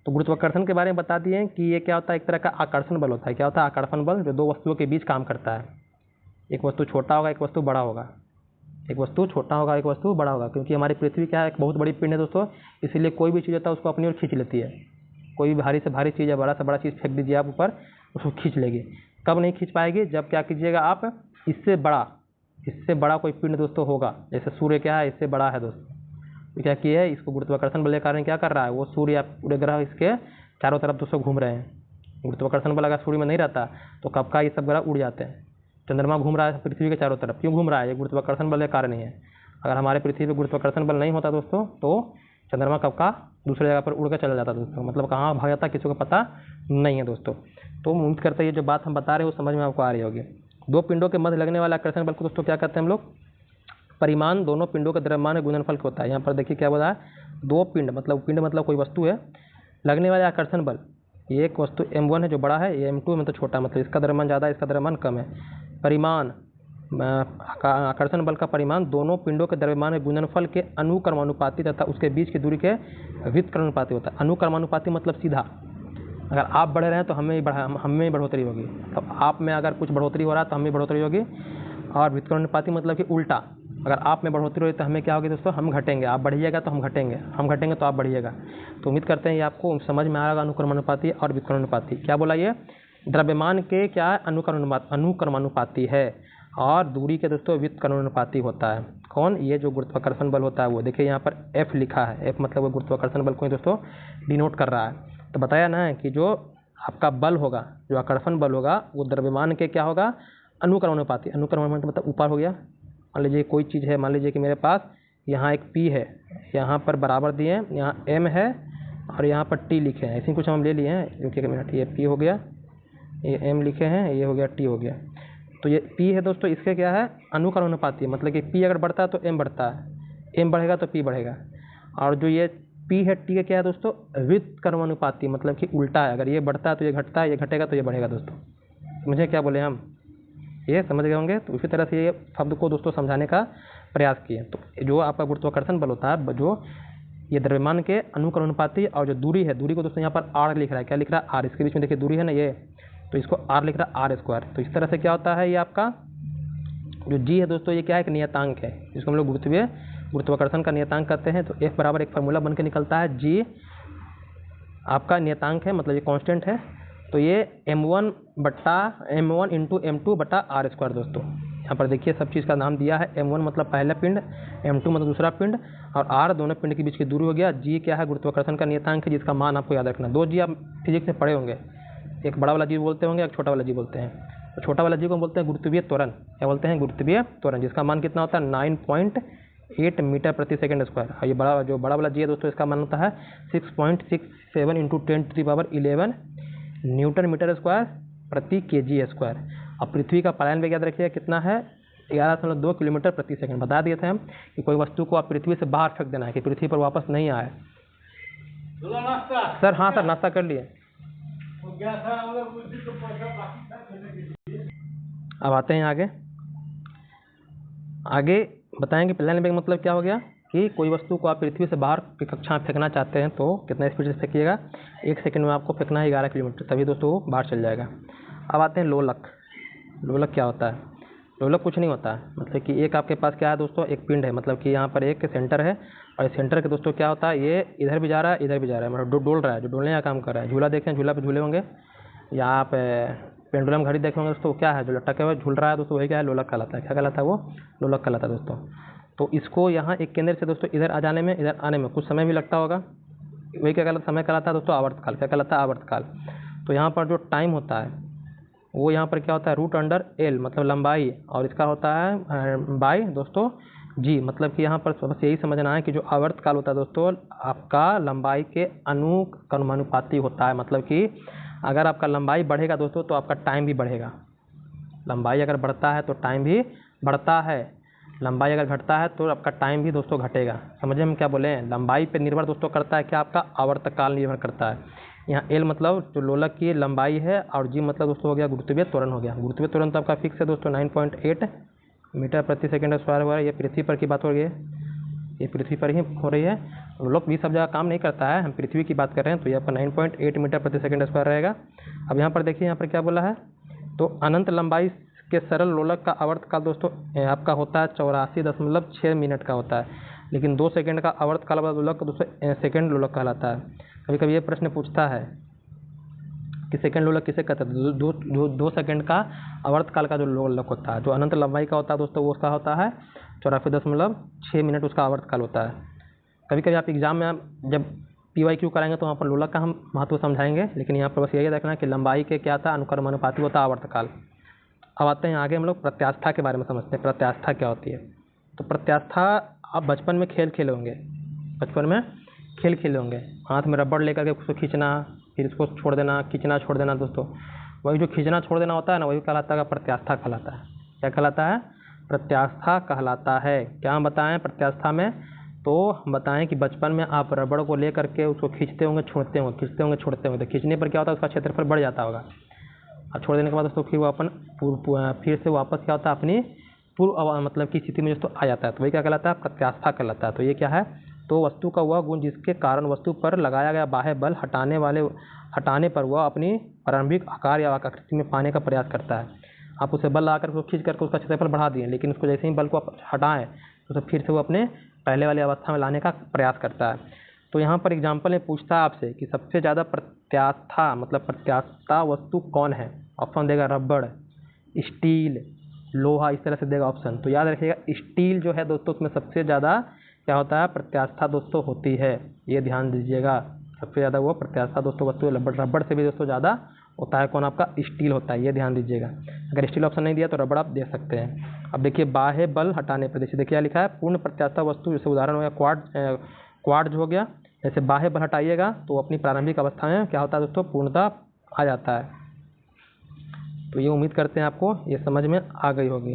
तो गुरुत्वाकर्षण के बारे में बता दिए कि ये क्या होता है, एक तरह का आकर्षण बल होता है। क्या होता है, आकर्षण बल, जो दो वस्तुओं के बीच काम करता है। एक वस्तु छोटा होगा, एक वस्तु बड़ा होगा, एक वस्तु छोटा होगा, एक वस्तु बड़ा होगा। क्योंकि हमारी पृथ्वी क्या है, एक बहुत बड़ी पिंड है दोस्तों, इसीलिए कोई भी चीज़ होता है उसको अपनी ओर खींच लेती है। कोई भी भारी से भारी चीज़ या बड़ा से बड़ा चीज़ फेंक दीजिए आप ऊपर, उसको खींच लेगी। कब नहीं खींच पाएगी, जब क्या कीजिएगा आप, इससे बड़ा कोई पिंड दोस्तों होगा। जैसे सूर्य क्या है, इससे बड़ा है दोस्तों, तो क्या किया है, इसको गुरुत्वाकर्षण बल के कारण क्या कर रहा है, वो सूर्य या पूरे ग्रह इसके चारों तरफ दोस्तों घूम रहे हैं। गुरुत्वाकर्षण बल अगर सूर्य में नहीं रहता तो कब का ये सब ग्रह उड़ जाते हैं। चंद्रमा घूम रहा है पृथ्वी के चारों तरफ, क्यों घूम रहा है, ये गुरुत्वाकर्षण बल के कारण ही है। अगर हमारे पृथ्वी पर गुरुत्वाकर्षण बल नहीं होता दोस्तों तो चंद्रमा कब का दूसरी जगह पर उड़ कर चला जाता दोस्तों, मतलब कहाँ भाग जाता किसी को पता नहीं है दोस्तों। तो उम्मीद करते हैं ये जो बात हम बता रहे हैं वो समझ में आपको आ रही होगी। दो पिंडों के मध्य लगने वाला आकर्षण बल को दोस्तों क्या कहते हैं हम लोग, परिमाण दोनों पिंडों के द्रव्यमान के गुणनफल का होता है। यहाँ पर देखिए क्या बोला है, दो पिंड मतलब कोई वस्तु है, लगने वाले आकर्षण बल, ये एक वस्तु m1 है जो बड़ा है, ये m2 मतलब छोटा, मतलब इसका द्रव्यमान ज़्यादा है, इसका द्रव्यमान कम है। परिमाण आकर्षण बल का परिमाण दोनों पिंडों के द्रव्यमान के गुणनफल के अनुक्रमानुपाती तथा उसके बीच की दूरी के व्युत्क्रमानुपाती होता है। अनुक्रमानुपाती मतलब सीधा, अगर आप बढ़ रहे हैं तो हमें बढ़ोतरी होगी, तो आप में अगर कुछ बढ़ोतरी हो रहा है तो हमें बढ़ोतरी होगी। और व्युत्क्रमानुपाती मतलब कि उल्टा, अगर आप में बढ़ोतरी हो रही तो हमें क्या होगी दोस्तों, हम घटेंगे। आप बढ़िएगा तो हम घटेंगे, हम घटेंगे तो आप बढ़िएगा। तो उम्मीद करते हैं ये आपको समझ में आएगा, अनुक्रमानुपाती और व्युत्क्रमानुपाती। क्या बोला, ये द्रव्यमान के क्या अनुक्रमानुपाती है और दूरी के दोस्तों व्युत्क्रमानुपाती होता है। कौन, ये जो गुरुत्वाकर्षण बल होता है वो। देखिए यहाँ पर F लिखा है, F मतलब वो गुरुत्वाकर्षण बल को ही दोस्तों डिनोट कर रहा है। तो बताया ना कि जो आपका बल होगा, जो आकर्षण बल होगा, वो द्रव्यमान के क्या होगा, अनुक्रमानुपाती। अनुक्रमानुपाती मतलब ऊपर हो गया। मान लीजिए कोई चीज़ है, मान लीजिए कि मेरे पास यहाँ एक P है, यहाँ पर बराबर दिए हैं, यहाँ M है और यहाँ पर T लिखे हैं। ऐसे कुछ हम ले लिए हैं, क्योंकि एक मिनट, ये P हो गया, ये M लिखे हैं, ये हो गया T हो गया। तो ये P है दोस्तों, इसके क्या है, अनुक्रमानुपाती, मतलब कि P अगर बढ़ता है तो M बढ़ता है, M बढ़ेगा तो P बढ़ेगा। और जो ये पी है टी का क्या है दोस्तों, व्युत्क्रमानुपाती, मतलब कि उल्टा है। अगर ये बढ़ता है तो ये घटता है, ये घटेगा तो ये बढ़ेगा दोस्तों। समझे क्या बोले हम, ये समझ गए होंगे। तो इसी तरह से ये शब्द को दोस्तों समझाने का प्रयास किए। तो जो आपका गुरुत्वाकर्षण बल होता है, जो ये द्रव्यमान के अनुक्रमानुपाती, और जो दूरी है, दूरी को दोस्तों यहाँ पर आर लिख रहा है। क्या लिख रहा है, आर। इसके बीच में देखिए दूरी है ना ये, तो इसको आर लिख रहा है, आर स्क्वायर। तो इस तरह से क्या होता है, ये आपका जो जी है दोस्तों, ये क्या है, एक नियतांक है, जिसको हम लोग गुरुत्वाकर्षण का नियतांक कहते हैं। तो F बराबर एक फार्मूला बन के निकलता है, जी आपका नियतांक है, मतलब ये कांस्टेंट है। तो ये m1 इंटू m2 बटा आर स्क्वायर दोस्तों। यहाँ पर देखिए सब चीज़ का नाम दिया है। m1 मतलब पहला पिंड, m2 मतलब दूसरा पिंड, और r दोनों पिंड के बीच की दूरी हो गया। g क्या है, गुरुत्वाकर्षण का नियतांक है, जिसका मान आपको याद रखना। दो जी आप फिजिक्स में पढ़े होंगे, एक बड़ा वाला जी बोलते होंगे, एक छोटा वाला जी बोलते हैं। तो छोटा वाला जी को बोलते हैं गुरुत्वीय त्वरण। क्या बोलते हैं, गुरुत्वीय त्वरण, जिसका मान कितना होता है, 9.8 मीटर प्रति सेकंड स्क्वायर। और ये बड़ा वाला जी है दोस्तों, इसका मान होता है 6.67 इंटू 10⁻11 न्यूटन मीटर स्क्वायर प्रति केजी स्क्वायर। और पृथ्वी का पलायन वेग याद रखिए कितना है, 11.2 किलोमीटर प्रति सेकंड। बता दिए थे हम कि कोई वस्तु को आप पृथ्वी से बाहर फेंक देना है कि पृथ्वी पर वापस नहीं आए। सर हाँ सर, नाश्ता कर लिए। अब आते हैं आगे बताएंगे पलायन वेग मतलब क्या हो गया, कि कोई वस्तु को आप पृथ्वी से बाहर की कक्षा में फेंकना चाहते हैं तो कितना स्पीड से फेंकिएगा, 1 सेकंड में आपको फेंकना है 11 किलोमीटर, तभी दोस्तों वो बाहर चल जाएगा। अब आते हैं लोलक। लोलक क्या होता है, लोलक कुछ नहीं होता है, मतलब कि एक आपके पास क्या है दोस्तों, एक पिंड है, मतलब कि यहाँ पर एक सेंटर है, और सेंटर के दोस्तों क्या होता है, ये इधर भी जा रहा है, इधर भी जा रहा है, मतलब डोल रहा है, जो डोलने का काम कर रहा है। झूला देखें, झूला पे झूले होंगे, या आप पेंडुलम घड़ी देखे होंगे दोस्तों, क्या है जो लटके हुए झूल रहा है दोस्तों, वही क्या है, लोलक कहलाता है। क्या कहलाता है वो, लोलक कहलाता है दोस्तों। तो इसको यहाँ एक केंद्र से दोस्तों इधर आ जाने में, इधर आने में कुछ समय भी लगता होगा, वही क्या कहलाता, समय कहलाता है दोस्तों आवर्तकाल। क्या कहलाता है, आवर्तकाल। तो यहाँ पर जो टाइम होता है वो यहाँ पर क्या होता है, √L मतलब लंबाई, और इसका होता है बाई दोस्तों जी, मतलब कि यहाँ पर बस यही समझना है कि जो आवर्तकाल होता है दोस्तों आपका लंबाई के अनुक्रमानुपाती होता है। मतलब कि अगर आपका लंबाई बढ़ेगा दोस्तों तो आपका टाइम भी बढ़ेगा। लंबाई अगर बढ़ता है तो टाइम भी बढ़ता है, लंबाई अगर घटता है तो आपका टाइम भी दोस्तों घटेगा। समझे हम क्या बोले हैं, लंबाई पे निर्भर दोस्तों करता है क्या, आपका आवर्तकाल निर्भर करता है। यहाँ एल मतलब जो लोलक की लंबाई है, और जी मतलब दोस्तों हो गया गुरुत्वीय त्वरण हो गया। गुरुत्वीय त्वरण तो आपका फिक्स है दोस्तों 9.8 मीटर प्रति सेकंड स्क्वायर हुआ है। ये पृथ्वी पर की बात हो रही है, ये पृथ्वी पर ही हो रही है। लोलक भी सब जगह काम नहीं करता है, हम पृथ्वी की बात कर रहे हैं, तो ये आपका 9.8 मीटर प्रति सेकंड स्क्वायर रहेगा। अब यहाँ पर देखिए, यहाँ पर क्या बोला है, तो अनंत लंबाई के सरल लोलक का आवर्तकाल दोस्तों आपका होता है 84.6 मिनट का होता है, लेकिन 2 सेकंड का आवर्तकाल वाला लोलक दोस्तों सेकंड लोलक कहलाता है। कभी कभी ये प्रश्न पूछता है कि सेकंड लोलक किसे कहते हैं, दो सेकंड का आवर्तकाल का जो लोलक होता है, जो अनंत लंबाई का होता है दोस्तों, वो उसका होता है 84.6 मिनट उसका आवर्तकाल होता है। कभी कभी आप एग्जाम में जब PYQ कराएंगे तो वहाँ पर लोलक का हम महत्व समझाएंगे, लेकिन यहाँ पर बस यही देखना है कि लंबाई के क्या था, अनुक्रमानुपाती होता है आवर्तकाल। अब आते हैं आगे, हम लोग प्रत्यास्था के बारे में समझते हैं। प्रत्यास्था क्या होती है, तो प्रत्यास्था आप बचपन में खेल खेले होंगे, बचपन में खेल खेले होंगे, हाथ में रबड़ लेकर के उसको खींचना, फिर इसको छोड़ देना, खींचना छोड़ देना दोस्तों, वही जो खींचना छोड़ देना होता है ना, वही कहलाता है प्रत्यास्था कहलाता है। क्या कहलाता है, प्रत्यास्था कहलाता है। क्या हम बताएं प्रत्यास्था में, तो हम बताएं कि बचपन में आप रबड़ को ले करके उसको खींचते होंगे छोड़ते होंगे, खींचते होंगे छोड़ते होंगे, तो खींचने पर क्या होता है, उसका क्षेत्रफल बढ़ जाता होगा, और छोड़ देने के बाद दोस्तों फिर वो फिर से वापस क्या होता है, अपनी पूर्व मतलब की स्थिति में दोस्तों आ जाता है, तो वही क्या कहलाता है, प्रत्यास्था कहलाता है। तो ये क्या है, तो वस्तु का वह गुण जिसके कारण वस्तु पर लगाया गया बाह्य बल हटाने पर वह अपनी प्रारंभिक आकार या आकृति में पाने का प्रयास करता है। आप उसे बल लाकर उसको खींच करके उसका क्षेत्रफल बढ़ा दिए, लेकिन उसको जैसे ही बल को आप हटाएं तो फिर से वो अपने पहले वाली अवस्था में लाने का प्रयास करता है। तो यहाँ पर एग्जाम्पल में पूछता है आपसे कि सबसे ज़्यादा प्रत्यास्था मतलब प्रत्यास्था वस्तु कौन है। ऑप्शन देगा रबड़, स्टील, लोहा, इस तरह से देगा ऑप्शन। तो याद रखिएगा स्टील जो है दोस्तों उसमें सबसे ज़्यादा क्या होता है, प्रत्यास्था दोस्तों होती है, ये ध्यान दीजिएगा। सबसे ज़्यादा वो प्रत्यास्था दोस्तों वस्तु रबड़ से भी दोस्तों ज़्यादा होता है, कौन आपका स्टील होता है, ये ध्यान दीजिएगा। अगर स्टील ऑप्शन नहीं दिया तो रबड़ आप दे सकते हैं। अब देखिए बाह्य बल हटाने पर देखिए क्या लिखा है, पूर्ण प्रत्यास्था वस्तु, जैसे उदाहरण हो गया क्वार्ट्ज हो गया, जैसे बाह्य बल हटाइएगा तो अपनी प्रारंभिक अवस्था में क्या होता है दोस्तों, पूर्णता आ जाता है। तो ये उम्मीद करते हैं आपको ये समझ में आ गई होगी।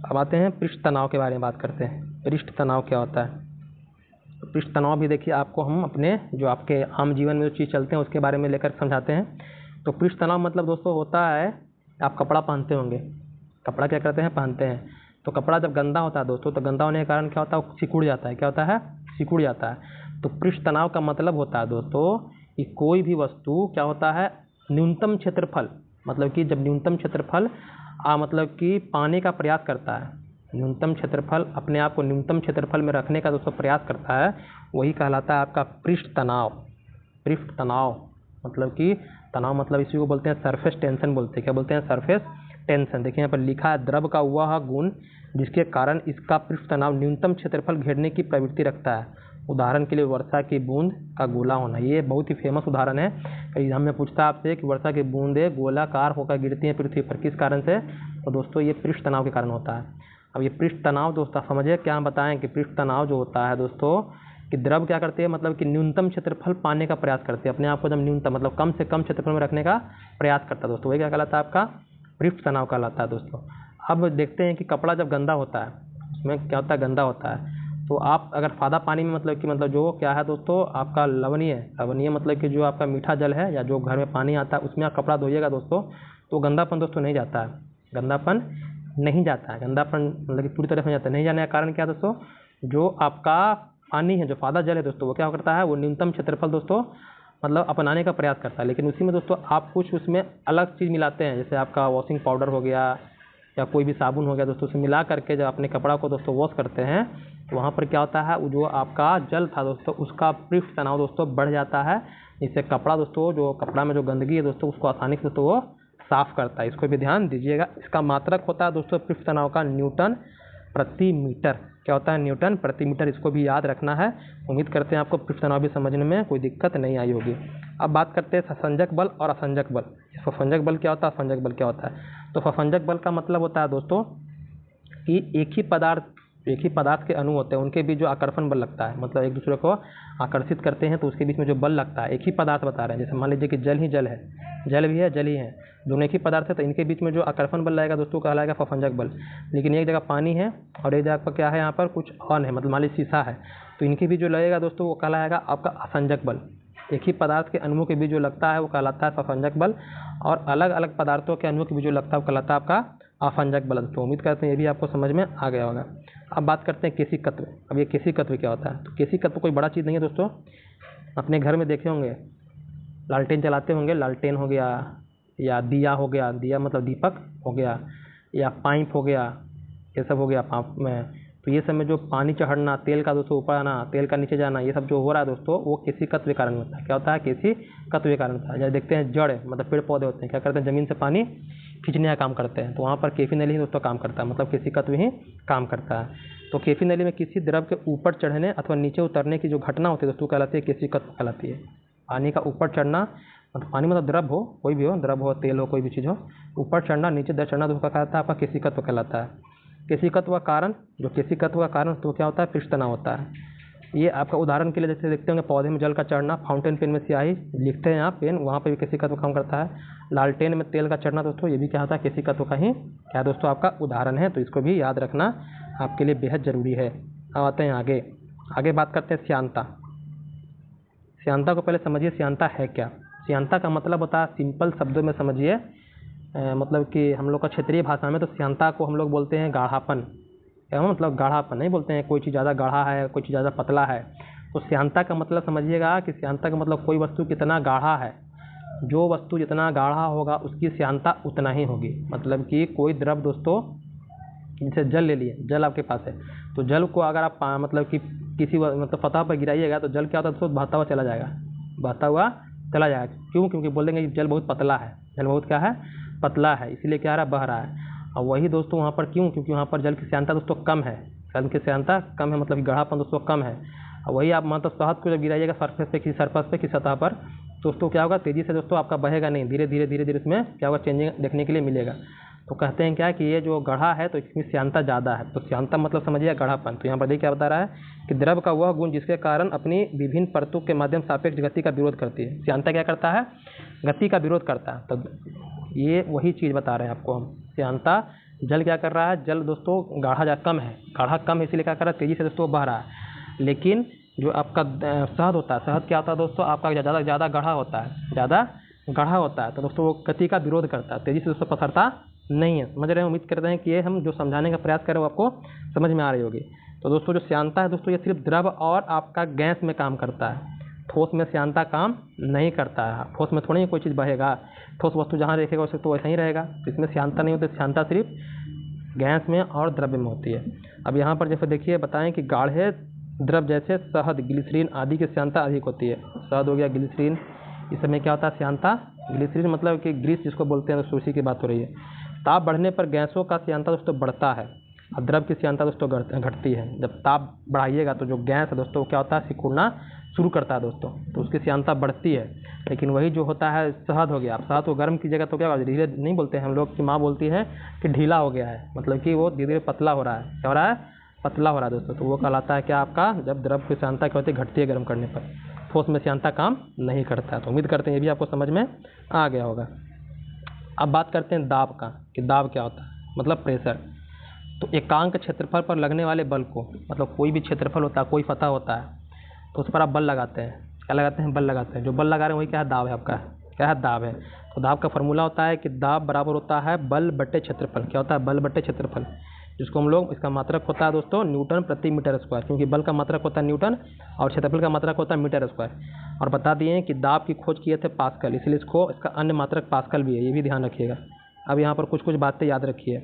अब आते हैं पृष्ठ तनाव के बारे में बात करते हैं। पृष्ठ तनाव क्या होता है, पृष्ठ तनाव भी देखिए आपको हम अपने जो आपके आम जीवन में जो चीज़ चलते हैं उसके बारे में लेकर समझाते हैं। तो पृष्ठ तनाव मतलब दोस्तों होता है, आप कपड़ा पहनते होंगे, कपड़ा क्या करते हैं, पहनते हैं, तो कपड़ा जब गंदा होता है दोस्तों, तो गंदा होने के कारण क्या होता है, वो सिकुड़ जाता है। क्या होता है, सिकुड़ जाता है। तो पृष्ठ तनाव का मतलब होता है दोस्तों कि कोई भी वस्तु क्या होता है, न्यूनतम क्षेत्रफल, मतलब कि जब न्यूनतम क्षेत्रफल मतलब कि पाने का प्रयास करता है, न्यूनतम क्षेत्रफल, अपने आप को न्यूनतम क्षेत्रफल में रखने का दोस्तों प्रयास करता है, वही कहलाता है आपका पृष्ठ तनाव। पृष्ठ तनाव मतलब कि तनाव मतलब इसी को बोलते हैं सरफेस टेंशन बोलते हैं। क्या बोलते हैं, सरफेस टेंशन। देखिए यहाँ पर लिखा है, द्रव का वह गुण जिसके कारण इसका पृष्ठ तनाव न्यूनतम क्षेत्रफल घेरने की प्रवृत्ति रखता है। उदाहरण के लिए वर्षा की बूंद का गोला होना, ये बहुत ही फेमस उदाहरण है। कहीं हमें पूछता है आपसे कि वर्षा की बूंदें गोलाकार होकर गिरती हैं पृथ्वी पर, किस कारण से, तो दोस्तों ये पृष्ठ तनाव के कारण होता है। अब ये पृष्ठ तनाव दोस्तों समझिए, क्या हम बताएं कि पृष्ठ तनाव जो होता है दोस्तों कि द्रव क्या करते हैं, मतलब कि न्यूनतम क्षेत्रफल पाने का प्रयास करते हैं, अपने आप को जब न्यूनतम मतलब कम से कम क्षेत्रफल में रखने का प्रयास करता है दोस्तों, वही क्या कहलाता है, आपका पृष्ठ तनाव कहलाता है दोस्तों। अब देखते हैं कि कपड़ा जब गंदा होता है, उसमें क्या होता है, गंदा होता है, तो आप अगर सादा पानी में मतलब जो क्या है दोस्तों, आपका लवणीय मतलब कि जो आपका मीठा जल है या जो घर में पानी आता है उसमें आप कपड़ा धोइएगा दोस्तों, तो गंदापन दोस्तों नहीं जाता है, गंदापन नहीं जाता है, गंदापन मतलब कि पूरी तरह से नहीं जाता है। नहीं जाने का कारण क्या है दोस्तों, जो आपका पानी है, जो सादा जल है दोस्तों, वो क्या करता है, वो न्यूनतम क्षेत्रफल दोस्तों मतलब अपनाने का प्रयास करता है। लेकिन उसी में दोस्तों आप कुछ उसमें अलग चीज़ मिलाते हैं, जैसे आपका वॉशिंग पाउडर हो गया या कोई भी साबुन हो गया दोस्तों, उसे मिला करके जब अपने कपड़ा को दोस्तों वॉश करते हैं, तो वहाँ पर क्या होता है, जो आपका जल था दोस्तों, उसका पृष्ठ तनाव दोस्तों बढ़ जाता है। इससे कपड़ा दोस्तों, जो कपड़ा में जो गंदगी है दोस्तों, उसको आसानी से दोस्तों वो साफ करता है। इसको भी ध्यान दीजिएगा। इसका मात्रक होता है दोस्तों पृष्ठ तनाव का न्यूटन प्रति मीटर। क्या होता है, न्यूटन प्रति मीटर, इसको भी याद रखना है। उम्मीद करते हैं आपको पृष्ठ तनाव भी समझने में कोई दिक्कत नहीं आई होगी। अब बात करते हैं ससंजक बल और असंजक बल। ससंजक बल क्या होता है, असंजक बल क्या होता है, तो ससंजक बल का मतलब होता है दोस्तों कि एक ही पदार्थ के अणु होते हैं, उनके बीच जो आकर्षण बल लगता है, मतलब एक दूसरे को आकर्षित करते हैं, तो उसके बीच में जो बल लगता है, एक ही पदार्थ बता रहे हैं, जैसे मान लीजिए कि जल ही जल है, जल भी है, जल ही है, दोनों एक ही पदार्थ है, तो इनके बीच में जो आकर्षण बल लगेगा दोस्तों कहलाएगा ससंजक बल। लेकिन एक जगह पानी है और एक जगह पर क्या है, यहाँ पर कुछ ऑन है, मतलब मान लीजिए शीशा है, तो इनके बीच जो लगेगा दोस्तों वो कहलाएगा आपका असंजक बल। एक ही पदार्थ के अणुओं के बीच जो लगता है वो कहलाता है ससंजक बल, और अलग अलग पदार्थों के अणुओं के बीच जो लगता है वो कहलाता है आपका असंजक बल। तो उम्मीद करते हैं ये भी आपको समझ में आ गया होगा। अब बात करते हैं केशिकत्व। अब ये केशिकत्व क्या होता है, तो केशिकत्व कोई बड़ा चीज़ नहीं है दोस्तों। अपने घर में देखे होंगे, लालटेन जलाते होंगे, लालटेन हो गया या दिया हो गया, दिया मतलब दीपक हो गया, या पाइप हो गया, ये सब हो गया पाइप में। तो ये सब में जो पानी चढ़ना, तेल का दोस्तों ऊपर आना, तेल का नीचे जाना, ये सब जो हो रहा है दोस्तों, वो केशिकत्व के कारण होता है। क्या होता है, केशिकत्व के कारण होता है। जैसे देखते हैं जड़ मतलब पेड़ पौधे होते हैं, क्या करते हैं, ज़मीन से पानी खींचने का काम करते हैं, तो वहाँ पर केफी नली ही दोस्तों काम करता है, मतलब केशिकत्व ही काम करता है। तो केफी नली में किसी द्रव के ऊपर चढ़ने अथवा नीचे उतरने की जो घटना होती है दोस्तों कहलाती है केशिकत्व कहलाती है। पानी का ऊपर चढ़ना, मतलब पानी मतलब द्रव हो, कोई भी हो, द्रव हो, तेल हो, कोई भी चीज़ हो, ऊपर चढ़ना नीचे दर चढ़ना दोस्तों कहलाता है आपका केशिकत्व कहलाता है। केशिकत्व का कारण, जो केशिकत्व का कारण तो क्या होता है, पृष्ठ तनाव होता है। ये आपका उदाहरण के लिए जैसे देखते होंगे पौधे में जल का चढ़ना, फाउंटेन पेन में स्याही लिखते हैं आप पेन, वहाँ पे भी केशिकत्व काम करता है। लालटेन में तेल का चढ़ना दोस्तों, ये भी क्या होता है, केशिकत्व का ही क्या दोस्तों आपका उदाहरण है। तो इसको भी याद रखना आपके लिए बेहद ज़रूरी है। अब आते हैं आगे बात करते हैं श्यानता। श्यानता को पहले समझिए, श्यानता है क्या। श्यानता का मतलब होता है, सिंपल शब्दों में समझिए, मतलब कि हम लोग का क्षेत्रीय भाषा में तो श्यानता को हम लोग बोलते हैं गाढ़ापन। क्या मतलब गाढ़ापन नहीं बोलते हैं, कोई चीज़ ज़्यादा गाढ़ा है, कोई चीज़ ज़्यादा पतला है। तो श्यानता का मतलब समझिएगा कि श्यानता का मतलब कोई वस्तु कितना गाढ़ा है, जो वस्तु जितना गाढ़ा होगा उसकी श्यानता उतना ही होगी। मतलब कि कोई द्रव दोस्तों, जैसे जल ले लिए, जल आपके पास है, तो जल को अगर आप मतलब कि किसी मतलब सतह पर गिराइएगा तो जल क्या होता है दोस्तों, बहता हुआ चला जाएगा, बहता हुआ चला जाएगा। क्यों, क्योंकि बोलेंगे कि जल बहुत पतला है, जल बहुत क्या है, पतला है, इसीलिए क्या रहा, बह रहा है। और वही दोस्तों वहाँ पर क्यों, क्योंकि वहाँ पर जल की श्यानता दोस्तों कम है, जल की श्यानता कम है, मतलब कि गाढ़ापन दोस्तों कम है। और वही आप मतलब शहद को जब गिराइएगा सरफेस पे, किसी सतह पर, दोस्तों क्या होगा, तेज़ी से दोस्तों आपका बहेगा नहीं, धीरे धीरे इसमें क्या होगा, चेंजिंग देखने के लिए मिलेगा। तो कहते हैं क्या कि ये जो गाढ़ा है तो इसमें श्यानता ज़्यादा है। तो श्यानता मतलब समझिए गाढ़ापन। तो यहाँ पर देखिए क्या बता रहा है कि द्रव का वह गुण जिसके कारण अपनी विभिन्न परतों के माध्यम सापेक्ष गति का विरोध करती है। श्यानता क्या करता है, गति का विरोध करता है। तो ये वही चीज़ बता रहे हैं आपको हम। श्यानता, जल क्या कर रहा है, जल दोस्तों गाढ़ा कम है, गाढ़ा कम है, इसीलिए क्या कर रहा है, तेज़ी से दोस्तों बह रहा है। लेकिन जो आपका शहद होता है, शहद क्या होता है दोस्तों, आपका ज़्यादा गाढ़ा होता है, ज़्यादा गाढ़ा होता है, तो दोस्तों वो गति का विरोध करता है, तेज़ी से दोस्तों पसरता नहीं है। समझ रहे हैं? उम्मीद करते हैं कि ये हम जो समझाने का प्रयास कर रहे हैं वो आपको समझ में आ रही होगी। तो दोस्तों जो श्यानता है दोस्तों, ये सिर्फ द्रव और आपका गैस में काम करता है, ठोस में श्यानता काम नहीं करता है। ठोस में थोड़ी ही कोई चीज़ बहेगा, ठोस वस्तु जहाँ देखेगा उसे तो वैसा ही रहेगा, तो इसमें श्यानता नहीं होती। श्यानता सिर्फ गैस में और द्रव्य में होती है। अब यहाँ पर जैसे देखिए बताएं कि गाढ़े द्रव जैसे शहद, ग्लिसरीन आदि की श्यानता अधिक होती है। शहद हो गया, ग्लिसरीन, इस समय क्या होता है, श्यानता। ग्लिसरीन मतलब कि ग्रीस जिसको बोलते हैं, तो उसी की बात हो रही है। ताप बढ़ने पर गैसों का श्यानता दोस्तों बढ़ता है और द्रव की श्यानता दोस्तों घटती है। जब ताप बढ़ाइएगा तो जो गैस है दोस्तों क्या होता है, सिकुड़ना शुरू करता है दोस्तों, तो उसकी श्यानता बढ़ती है। लेकिन वही जो होता है शहद हो गया, आप शहद को गर्म कीजिएगा तो क्या होगा, धीरे नहीं बोलते हैं हम लोग, की माँ बोलती है कि ढीला हो गया है, मतलब कि वो धीरे धीरे पतला हो रहा है। क्या हो रहा है, पतला हो रहा है दोस्तों। तो वो कहलाता है क्या आपका, जब द्रव की श्यानता क्या होती है, घटती है गर्म करने पर, ठोस में श्यानता काम नहीं करता है। तो उम्मीद करते हैं ये भी आपको समझ में आ गया होगा। अब बात करते हैं दाब का, कि दाब क्या होता है, मतलब प्रेशर। तो एकांक क्षेत्रफल पर लगने वाले बल को, मतलब कोई भी क्षेत्रफल होता है, कोई सतह होता है, तो उस पर आप बल लगाते हैं। क्या लगाते हैं, बल लगाते हैं। जो बल लगा रहे हैं वही क्या है, दाब है आपका, क्या है, दाब है। तो दाब का फॉर्मूला होता है कि दाब बराबर होता है बल बट्टे क्षेत्रफल। क्या होता है, बल बट्टे क्षेत्रफल, जिसको हम लोग, इसका मात्रक होता है दोस्तों न्यूटन प्रति मीटर स्क्वायर, क्योंकि बल का मात्रक होता है न्यूटन और क्षेत्रफल का मात्रक होता है मीटर स्क्वायर। और बता दिए कि दाब की खोज किए थे पास्कल, इसलिए इसका अन्य मात्रक पास्कल भी है, ये भी ध्यान रखिएगा। अब यहाँ पर कुछ कुछ बातें याद रखिए।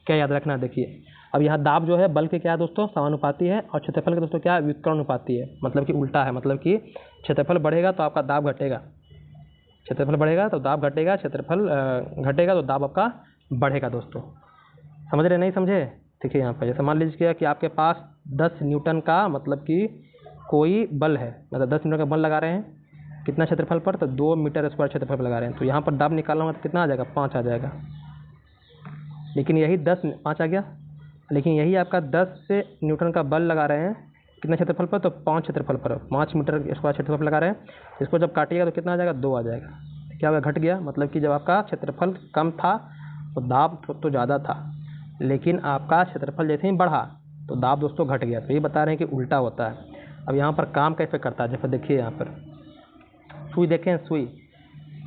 क्या याद रखना है, देखिए अब यहाँ दाब जो है बल के क्या है दोस्तों, समानुपाती है, और क्षेत्रफल के दोस्तों क्या है, व्युत्क्रमानुपाती है, मतलब कि उल्टा है। मतलब कि क्षेत्रफल बढ़ेगा तो आपका दाब घटेगा, क्षेत्रफल बढ़ेगा तो दाब घटेगा, क्षेत्रफल घटेगा तो दाब आपका बढ़ेगा दोस्तों। समझ रहे, नहीं समझे? देखिए यहाँ पर जैसे मान लीजिए कि आपके पास 10 न्यूटन का मतलब कि कोई बल है, मतलब 10 न्यूटन का बल लगा रहे हैं, कितना क्षेत्रफल पर, तो 2 मीटर स्क्वायर क्षेत्रफल पर लगा रहे हैं। तो यहाँ पर दाब निकालना होगा तो कितना आ जाएगा, 5 आ जाएगा। लेकिन यही 5 आ गया, लेकिन यही आपका 10 से न्यूटन का बल लगा रहे हैं कितने क्षेत्रफल पर, तो 5 क्षेत्रफल पर, 5 मीटर स्क्वायर क्षेत्रफल पर लगा रहे हैं। इसको जब काटिएगा तो कितना आ जाएगा, 2 आ जाएगा। क्या होगा, घट गया। मतलब कि जब आपका क्षेत्रफल कम था तो दाब तो ज़्यादा था, लेकिन आपका क्षेत्रफल जैसे ही बढ़ा तो दाब दोस्तों घट गया। तो ये बता रहे हैं कि उल्टा होता है। अब यहाँ पर काम कैसे करता है, जैसे देखिए यहाँ पर सुई देखें,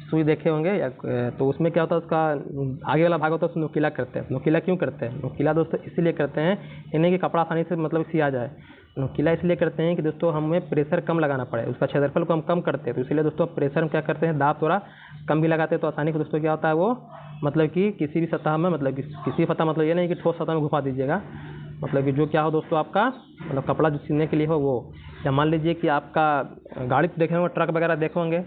सुई देखे होंगे या, तो उसमें क्या होता है, उसका आगे वाला भाग होता है उसको नुकीला करते हैं। नुकीला क्यों करते हैं, नुकीला दोस्तों इसलिए करते हैं, इन्हें कि कपड़ा आसानी से मतलब सिया जाए। नुकीला इसलिए करते हैं कि दोस्तों हमें प्रेशर कम लगाना पड़े, उसका क्षेत्रफल को हम कम करते हैं, तो इसलिए दोस्तों प्रेशर हम क्या करते हैं, दाब थोड़ा कम भी लगाते हैं, तो आसानी से दोस्तों क्या होता है वो, मतलब कि किसी भी सतह में, मतलब किसी सतह, मतलब ये नहीं कि ठोस सतह में घुसा दीजिएगा, मतलब कि जो क्या हो दोस्तों आपका, मतलब कपड़ा जो सिलने के लिए हो वो। या मान लीजिए कि आपका गाड़ी देखे होंगे, ट्रक वगैरह देखे होंगे,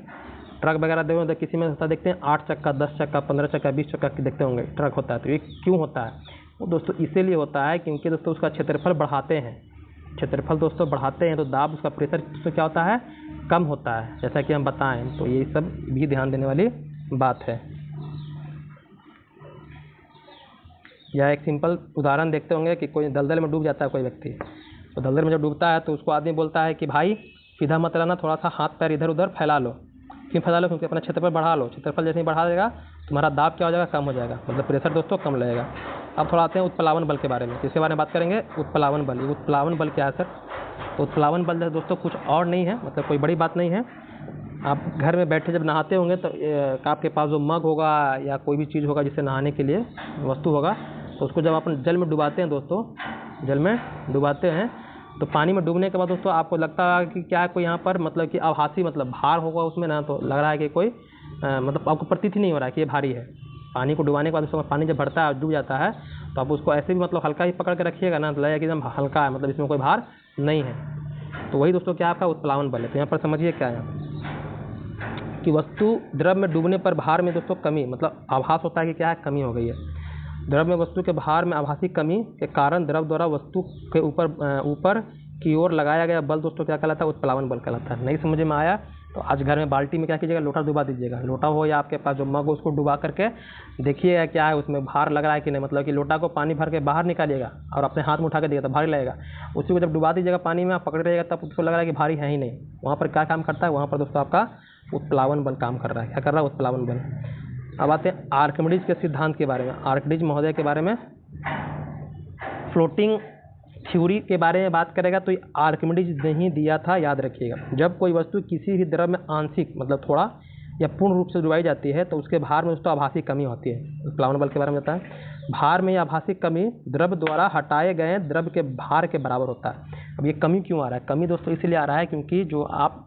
ट्रक वगैरह देखो तो किसी में होता देखते हैं 8 चक्का, 10 चक्का, 15 चक्का, 20 चक्का देखते होंगे ट्रक होता है। तो ये क्यों होता है, वो दोस्तों इसीलिए होता है क्योंकि दोस्तों उसका क्षेत्रफल बढ़ाते हैं, क्षेत्रफल दोस्तों बढ़ाते हैं तो दाब, उसका प्रेशर दोस्तों क्या होता है, कम होता है, जैसा कि हम बताएं। तो ये सब भी ध्यान देने वाली बात है। या एक सिंपल उदाहरण देखते होंगे कि कोई दलदल में डूब जाता है कोई व्यक्ति, तो दलदल में जब डूबता है तो उसको आदमी बोलता है कि भाई सीधा मत रहना, थोड़ा सा हाथ पैर इधर उधर फैला लो। क्यों फैला लो, क्योंकि अपना क्षेत्रफल बढ़ा लो। क्षेत्रफल जैसे ही बढ़ा देगा तुम्हारा दाब क्या हो जाएगा, कम हो जाएगा, मतलब प्रेशर दोस्तों कम लगेगा। अब थोड़ा आते हैं उत्प्लावन बल के बारे में। किसके बारे में बात करेंगे, उत्प्लावन बल। ये उत्प्लावन बल क्या है सर, तो उत्प्लावन बल दोस्तों कुछ और नहीं है, मतलब कोई बड़ी बात नहीं है। आप घर में बैठे जब नहाते होंगे तो आपके पास जो मग होगा या कोई भी चीज़ होगा जिससे नहाने के लिए वस्तु होगा, तो उसको जब अपन जल में डुबाते हैं दोस्तों, जल में डुबाते हैं तो पानी में डूबने के बाद दोस्तों आपको लगता है कि क्या कोई यहाँ पर मतलब कि आभासी मतलब भार होगा उसमें ना, तो लग रहा है कि कोई मतलब आपको प्रतीत ही नहीं हो रहा है कि ये भारी है। पानी को डुबाने के बाद उसमें पानी जब बढ़ता है डूब जाता है तो आप उसको ऐसे भी मतलब हल्का ही पकड़ के रखिएगा ना, तो लगेगा कि एकदम हल्का है, मतलब इसमें कोई भार नहीं है। तो वही दोस्तों क्या आपका उत्प्लावन बल है। तो यहाँ पर समझिए क्या है कि वस्तु द्रव में डूबने पर भार में दोस्तों कमी, मतलब आभास होता है कि क्या है, कमी हो गई है। द्रव में वस्तु के भार में आभासी कमी के कारण द्रव द्वारा वस्तु के ऊपर की ओर लगाया गया बल दोस्तों क्या कहलाता है, उत्प्लावन बल कहलाता है। नहीं समझ में आया तो आज घर में बाल्टी में क्या कीजिएगा, लोटा डुबा दीजिएगा। लोटा हो या आपके पास जो मग हो उसको डुबा करके देखिएगा क्या है उसमें भार लग रहा है कि नहीं, मतलब कि लोटा को पानी भर के बाहर निकालिएगा और अपने हाथ में उठा के देगा तो भारी लगेगा। उसी को जब डुबा दीजिएगा पानी में, आप पकड़ रहिएगा तब उसको लग रहा है कि भारी है ही नहीं। वहाँ पर क्या काम करता है, वहाँ पर दोस्तों आपका उत्प्लावन बल काम कर रहा है। क्या कर रहा है, उत्प्लावन बल। अब आते हैं आर्किमिडीज के सिद्धांत के बारे में, आर्किमिडीज महोदय के बारे में। फ्लोटिंग थ्योरी के बारे में बात करेगा तो आर्किमिडीज ने ही दिया था, याद रखिएगा। जब कोई वस्तु किसी भी द्रव में आंशिक मतलब थोड़ा या पूर्ण रूप से डुबाई जाती है तो उसके भार में दोस्तों आभासी कमी होती है। प्लावन बल के बारे में बताया, भार में आभासी कमी द्रव द्वारा हटाए गए द्रव के भार के बराबर होता है। अब ये कमी क्यों आ रहा है? कमी दोस्तों इसलिए आ रहा है क्योंकि जो आप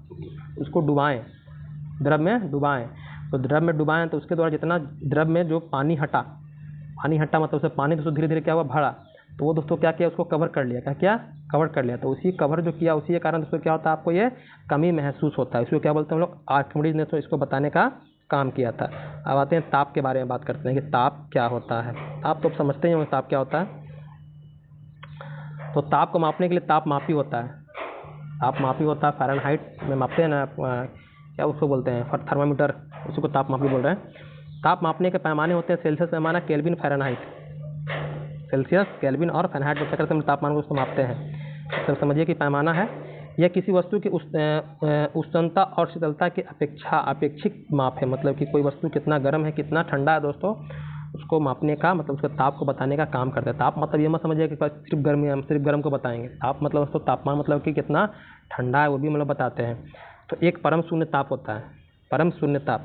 उसको डुबाएं, द्रव में डुबाएं, तो द्रव में डुबाएं तो उसके द्वारा जितना द्रव में जो पानी हटा मतलब उससे पानी दोस्तों धीरे धीरे क्या हुआ, भरा, तो वो दोस्तों क्या किया, उसको कवर कर लिया। क्या कवर कर लिया, तो उसी कवर जो किया उसी के कारण दोस्तों क्या होता है, आपको ये कमी महसूस होता है। इसको क्या बोलते हैं हम लोग, आर्किमिडीज ने तो इसको बताने का काम किया था। अब आते हैं ताप के बारे में बात करते हैं कि ताप क्या होता है। ताप तो आप समझते ही होंगे ताप क्या होता है। तो ताप को मापने के लिए ताप मापी होता है, ताप मापी होता है, फ़ारेनहाइट में मापते हैं ना, क्या उसको बोलते हैं, थर्मामीटर, उसी को ताप मापी बोल रहे हैं। ताप मापने के पैमाने होते हैं सेल्सियस पैमाना, केल्विन, फ़ारेनहाइट। सेल्सियस, केल्विन और फ़ारेनहाइट में चक्कर से हम तापमान को उसको मापते हैं। तो समझिए कि पैमाना है यह किसी वस्तु की उष्णता और शीतलता की अपेक्षिक माप है। मतलब कि कोई वस्तु कितना गर्म है कितना ठंडा है दोस्तों, उसको मापने का मतलब उसके ताप को बताने का काम करता है। ताप मतलब ये मत समझिए कि सिर्फ गर्मी, हम सिर्फ गर्म को बताएंगे। ताप मतलब दोस्तों तापमान मतलब कि कितना ठंडा है वो भी मतलब बताते हैं। तो एक परम शून्य ताप होता है, परम शून्य ताप,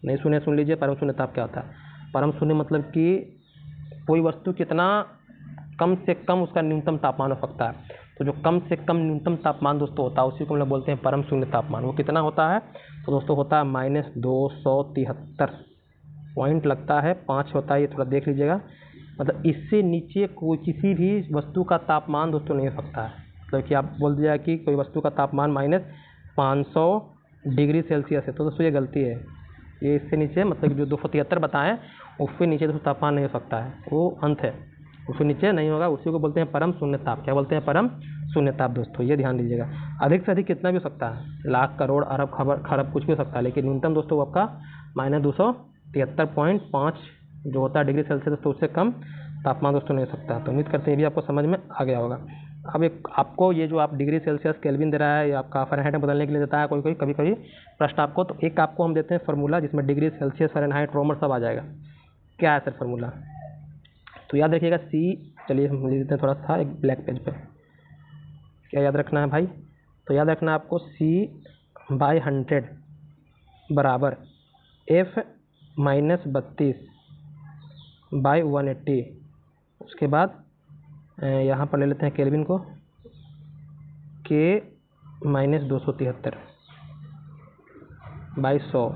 नहीं सुने सुन लीजिए, परम शून्य ताप क्या होता है। परम शून्य मतलब कि कोई वस्तु कितना कम से कम उसका न्यूनतम तापमान हो सकता है। तो जो कम से कम न्यूनतम तापमान दोस्तों होता है उसी को हम लोग बोलते हैं परम शून्य तापमान। वो कितना होता है तो दोस्तों होता है -273 पॉइंट लगता है, 5 होता है, ये थोड़ा देख लीजिएगा। मतलब इससे नीचे कोई किसी भी वस्तु का तापमान दोस्तों नहीं हो सकता है। मतलब कि आप बोल दिया कि कोई वस्तु का तापमान -500 डिग्री सेल्सियस है तो दोस्तों ये गलती है। ये इससे नीचे मतलब कि जो 273 बताएं उससे नीचे दोस्तों तापमान नहीं हो सकता है, वो अंत है, उससे नीचे नहीं होगा। उसी को बोलते हैं परम शून्य ताप। क्या बोलते हैं, परम शून्य ताप दोस्तों, ये ध्यान दीजिएगा। अधिक से अधिक कितना भी हो सकता है, लाख, करोड़, अरब, खरब कुछ भी हो सकता है, लेकिन न्यूनतम दोस्तों आपका -273.5 जो होता है डिग्री सेल्सियस, तो उससे कम तापमान दोस्तों नहीं हो सकता। तो उम्मीद करते हैं ये भी आपको समझ में आ गया होगा। अब एक आपको ये जो आप डिग्री सेल्सियस केल्विन दे रहा है या आपका फ़ारेनहाइट में बदलने के लिए देता है कोई कभी कभी प्रश्न आपको, तो एक आपको हम देते हैं फार्मूला जिसमें डिग्री सेल्सियस, फ़ारेनहाइट, रोमन सब आ जाएगा। क्या है सर फार्मूला, तो याद रखिएगा चलिए हम लिख देते हैं थोड़ा सा एक ब्लैक पेज पे। क्या याद रखना है भाई, तो याद रखना है आपको C/100 बराबर F-32/180। उसके बाद यहाँ पर ले लेते हैं केल्विन को, K-273/100,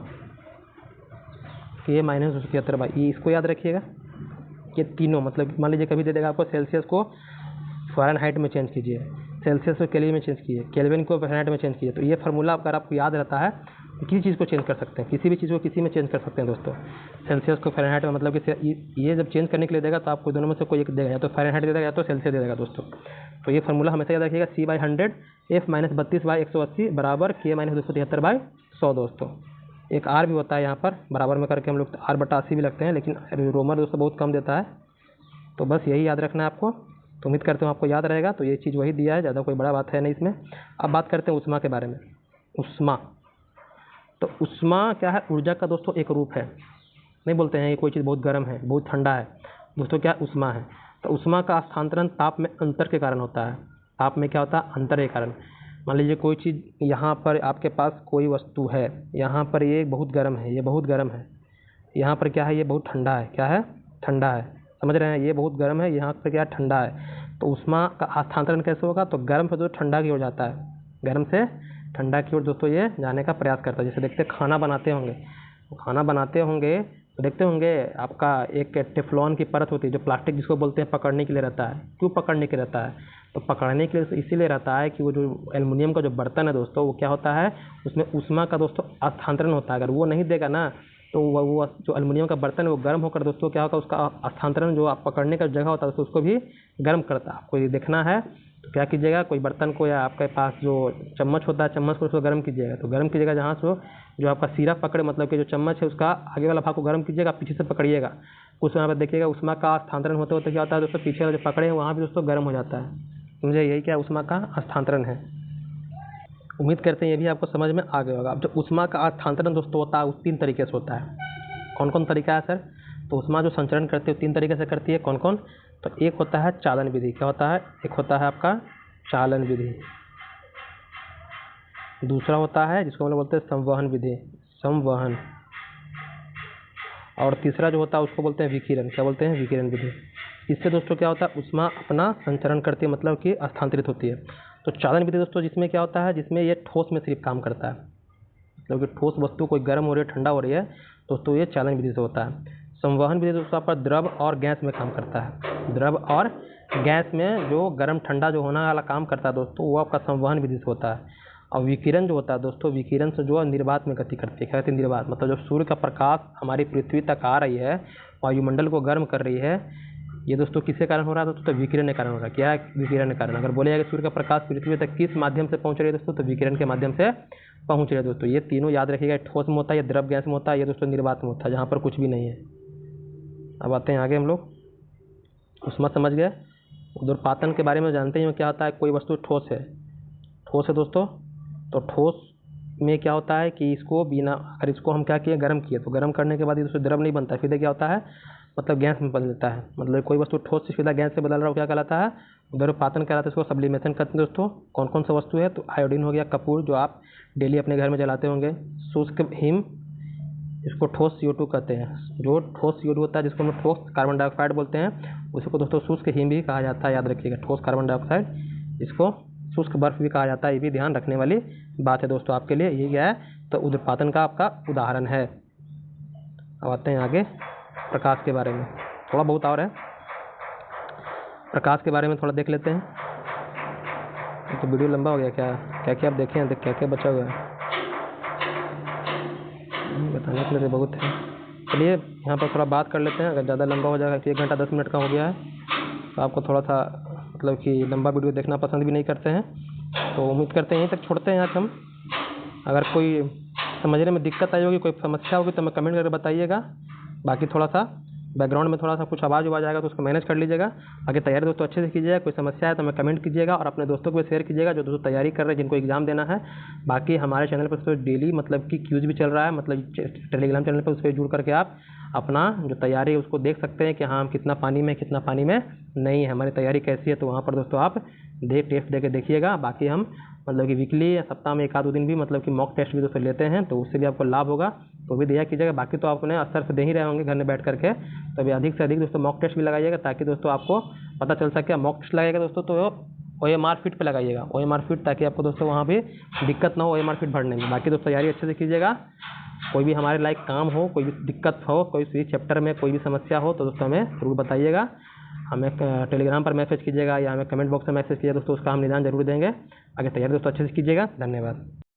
K-273 इसको याद रखिएगा। ये तीनों मतलब मान लीजिए कभी दे देगा आपको सेल्सियस को फ़ारेनहाइट में चेंज कीजिए, सेल्सियस को केल्विन में चेंज कीजिए, केल्विन को फ़ारेनहाइट में चेंज कीजिए। तो ये फार्मूला अगर आपको याद रहता है तो किसी चीज़ को चेंज कर सकते हैं, किसी भी चीज़ को किसी में चेंज कर सकते हैं दोस्तों। सेल्सियस को फ़ारेनहाइट में मतलब कि ये जब चेंज करने के लिए देगा तो आपको दोनों में से कोई एक देगा, या तो फ़ारेनहाइट दे देगा या तो सेल्सियस दे देगा दोस्तों। तो ये फार्मूला हमेशा याद रखिएगा, C/100 F-32/180 बराबर K-273/100 दोस्तों। एक आर भी होता है यहाँ पर बराबर में करके हम लोग R/80 भी लगते हैं, लेकिन रोमन दोस्तों बहुत कम देता है। तो बस यही याद रखना है आपको। तो उम्मीद करते हूँ आपको याद रहेगा। तो ये चीज़ वही दिया है, ज़्यादा कोई बड़ा बात है नहीं इसमें। अब बात करते हैं ऊष्मा के बारे में। ऊष्मा, तो ऊष्मा क्या है, ऊर्जा का दोस्तों एक रूप है। नहीं बोलते हैं ये कोई चीज़ बहुत गर्म है, बहुत ठंडा है दोस्तों, क्या ऊष्मा है। तो ऊष्मा का स्थानांतरण ताप में अंतर के कारण होता है। ताप में क्या होता है, अंतर के कारण। मान लीजिए कोई चीज़ यहाँ पर आपके पास कोई वस्तु है, यहाँ पर ये बहुत गर्म है, ये बहुत गर्म है, यहाँ पर क्या है, ये बहुत ठंडा है। क्या है, ठंडा है, समझ रहे हैं। ये बहुत गर्म है, यहाँ पर क्या ठंडा है। तो ऊष्मा का हस्तांतरण कैसे होगा, तो गर्म से जो ठंडा की ओर जाता है, गर्म से ठंडा की ओर दोस्तों ये जाने का प्रयास करता है। जैसे देखते खाना बनाते होंगे, तो देखते होंगे आपका एक टेफ्लॉन की परत होती है, जो प्लास्टिक जिसको बोलते हैं पकड़ने के लिए रहता है। क्यों पकड़ने के लिए रहता है, तो पकड़ने के लिए इसीलिए रहता है कि वो जो एल्युमिनियम का जो बर्तन है दोस्तों, वो क्या होता है, उसमें ऊष्मा का दोस्तों हस्तांतरण होता है। अगर वो नहीं देगा ना तो वो जो एल्युमिनियम का बर्तन है वो गर्म होकर दोस्तों क्या होगा, उसका हस्तांतरण जो आप पकड़ने का जगह होता है उसको भी गर्म करता है। आपको ये देखना है तो क्या कीजिएगा, कोई बर्तन को या आपके पास जो चम्मच होता है, चम्मच को उसको गर्म कीजिएगा। तो गर्म कीजिएगा जहाँ से जो आपका सिरा पकड़े, मतलब कि जो चम्मच है उसका आगे वाला भाग को गर्म कीजिएगा, पीछे से पकड़िएगा। कुछ समय पर देखिएगा ऊष्मा का हस्तांतरण होते होते क्या होता है दोस्तों, पीछे जो पकड़े हैं वहाँ भी दोस्तों गर्म हो जाता है। समझे, यही क्या ऊष्मा का हस्तांतरण है। उम्मीद करते हैं ये भी आपको समझ में आ गया होगा। अब जो ऊष्मा का हस्तांतरण दोस्तों होता है वो 3 तरीके से होता है। कौन कौन तरीका है सर, तो ऊष्मा जो संचरण करती है 3 तरीके से करती है। कौन कौन, तो एक होता है चालन विधि, क्या होता है, एक होता है आपका चालन विधि, दूसरा होता है जिसको हम लोग बोलते हैं संवहन विधि, संवहन, और तीसरा जो होता है उसको बोलते हैं विकिरण, क्या बोलते हैं, विकिरण विधि। इससे दोस्तों क्या होता है, ऊष्मा अपना संचरण करती है, मतलब कि स्थानांतरित होती है। तो चालन विधि दोस्तों जिसमें क्या होता है, जिसमें ये ठोस में सिर्फ काम करता है, मतलब कि ठोस वस्तु कोई गर्म हो रही है, ठंडा हो रही है, दोस्तों ये चालन विधि से होता है। संवहन विधि दोस्तों आपका द्रव और गैस में काम करता है, द्रव और गैस में जो गर्म ठंडा जो होने वाला काम करता है दोस्तों, वो आपका संवहन विधि से होता है। और विकिरण जो होता है दोस्तों, विकिरण से जो निर्वात में गति करती है, क्या कहते हैं, निर्वात, मतलब जब सूर्य का प्रकाश हमारी पृथ्वी तक आ रही है, वायुमंडल को गर्म कर रही है, ये दोस्तों किसके कारण हो रहा है दोस्तों, तो विकिरण के कारण हो रहा है। क्या है, विकिरण के कारण। अगर बोलेगा कि सूर्य का प्रकाश पृथ्वी तक किस माध्यम से पहुंच रही है दोस्तों, तो विकिरण के माध्यम से पहुंच रही है दोस्तों। ये तीनों याद रखिएगा, ठोस में होता है, ये द्रव गैस में होता है, ये दोस्तों निर्वात में होता है, जहाँ पर कुछ भी नहीं है। अब आते हैं आगे हम लोग, ऊष्मा समझ गए। उर्ध्वपातन के बारे में जानते हैं, क्या होता है, कोई वस्तु ठोस है, ठोस है दोस्तों, तो ठोस में क्या होता है कि इसको बिना, अगर इसको हम क्या किए, गर्म किए, तो गर्म करने के बाद इससे द्रव नहीं बनता, सीधे क्या होता है, मतलब गैस में बदल देता है। मतलब कोई वस्तु ठोस से सीधा गैस से बदल रहा हो, क्या कहलाता है, उर्ध्वपातन कहलाता है। इसको सब्लिमेशन कहते हैं दोस्तों। कौन कौन सा वस्तु है, तो आयोडीन हो गया, कपूर जो आप डेली अपने घर में जलाते होंगे, शुष्क हिम, इसको ठोस CO2 कहते हैं। जो ठोस CO2 होता है, जिसको हम ठोस कार्बन डाइऑक्साइड बोलते हैं, उसी को दोस्तों शुष्क हिम भी कहा जाता है, याद रखिएगा, ठोस कार्बन डाइऑक्साइड, इसको शुष्क बर्फ भी कहा जाता है। ये भी ध्यान रखने वाली बात है दोस्तों आपके लिए। ये क्या है, तो उर्ध्वपातन का आपका उदाहरण है। अब आते हैं आगे, प्रकाश के बारे में थोड़ा बहुत और है, प्रकाश के बारे में थोड़ा देख लेते हैं। तो वीडियो लंबा हो गया, क्या क्या क्या आप देखें, क्या क्या बचा हुआ है, बताने के लिए बहुत है। चलिए यहाँ पर थोड़ा बात कर लेते हैं, अगर ज़्यादा लंबा हो जाएगा कि 1 घंटा 10 मिनट का हो गया है, तो आपको थोड़ा सा मतलब कि लंबा वीडियो देखना पसंद भी नहीं करते हैं, तो उम्मीद करते हैं यहीं तक छोड़ते हैं आज हम। अगर कोई समझने में दिक्कत आई होगी, कोई समस्या होगी, तो हमें कमेंट करके बताइएगा। बाकी थोड़ा सा बैकग्राउंड में थोड़ा सा कुछ आवाज़ आएगा, तो उसको मैनेज कर लीजिएगा। बाकी तैयारी दोस्तों अच्छे से कीजिएगा। कोई समस्या है तो हमें कमेंट कीजिएगा, और अपने दोस्तों को भी शेयर कीजिएगा जो दोस्तों तैयारी कर रहे हैं, जिनको एग्जाम देना है। बाकी हमारे चैनल पर तो डेली मतलब कि क्यूज भी चल रहा है, मतलब टेलीग्राम चैनल पर, उस पर जुड़ करके आप अपना जो तैयारी है उसको देख सकते हैं कि हाँ हम कितना पानी में, कितना पानी में नहीं है, हमारी तैयारी कैसी है। तो वहाँ पर दोस्तों आप टेस्ट दे के देखिएगा। बाकी हम मतलब कि वीकली या सप्ताह में 1 आध दिन भी मतलब कि मॉक टेस्ट भी दोस्तों लेते हैं, तो उससे भी आपको लाभ होगा, तो भी दिया कीजिएगा। बाकी तो आप अपने असर से दे ही रहे होंगे घर में बैठ करके, तो अभी अधिक से अधिक दोस्तों मॉक टेस्ट भी लगाइएगा, ताकि दोस्तों आपको पता चल सके। मॉक टेस्ट लगाइएगा दोस्तों तो OMR फीट पे लगाइएगा, OMR फीट, ताकि आपको दोस्तों वहाँ भी दिक्कत ना हो OMR फीट भरने में। बाकी दोस्तों तैयारी अच्छे से कीजिएगा। कोई भी हमारे लायक काम हो, कोई भी दिक्कत हो, कोई भी चैप्टर में कोई भी समस्या हो, तो दोस्तों हमें ज़रूर बताइएगा। हमें टेलीग्राम पर मैसेज कीजिएगा या हमें कमेंट बॉक्स में मैसेज कीजिएगा दोस्तों, उसका हम निदान जरूर देंगे। आगे तैयारी दोस्तों अच्छे से कीजिएगा। धन्यवाद।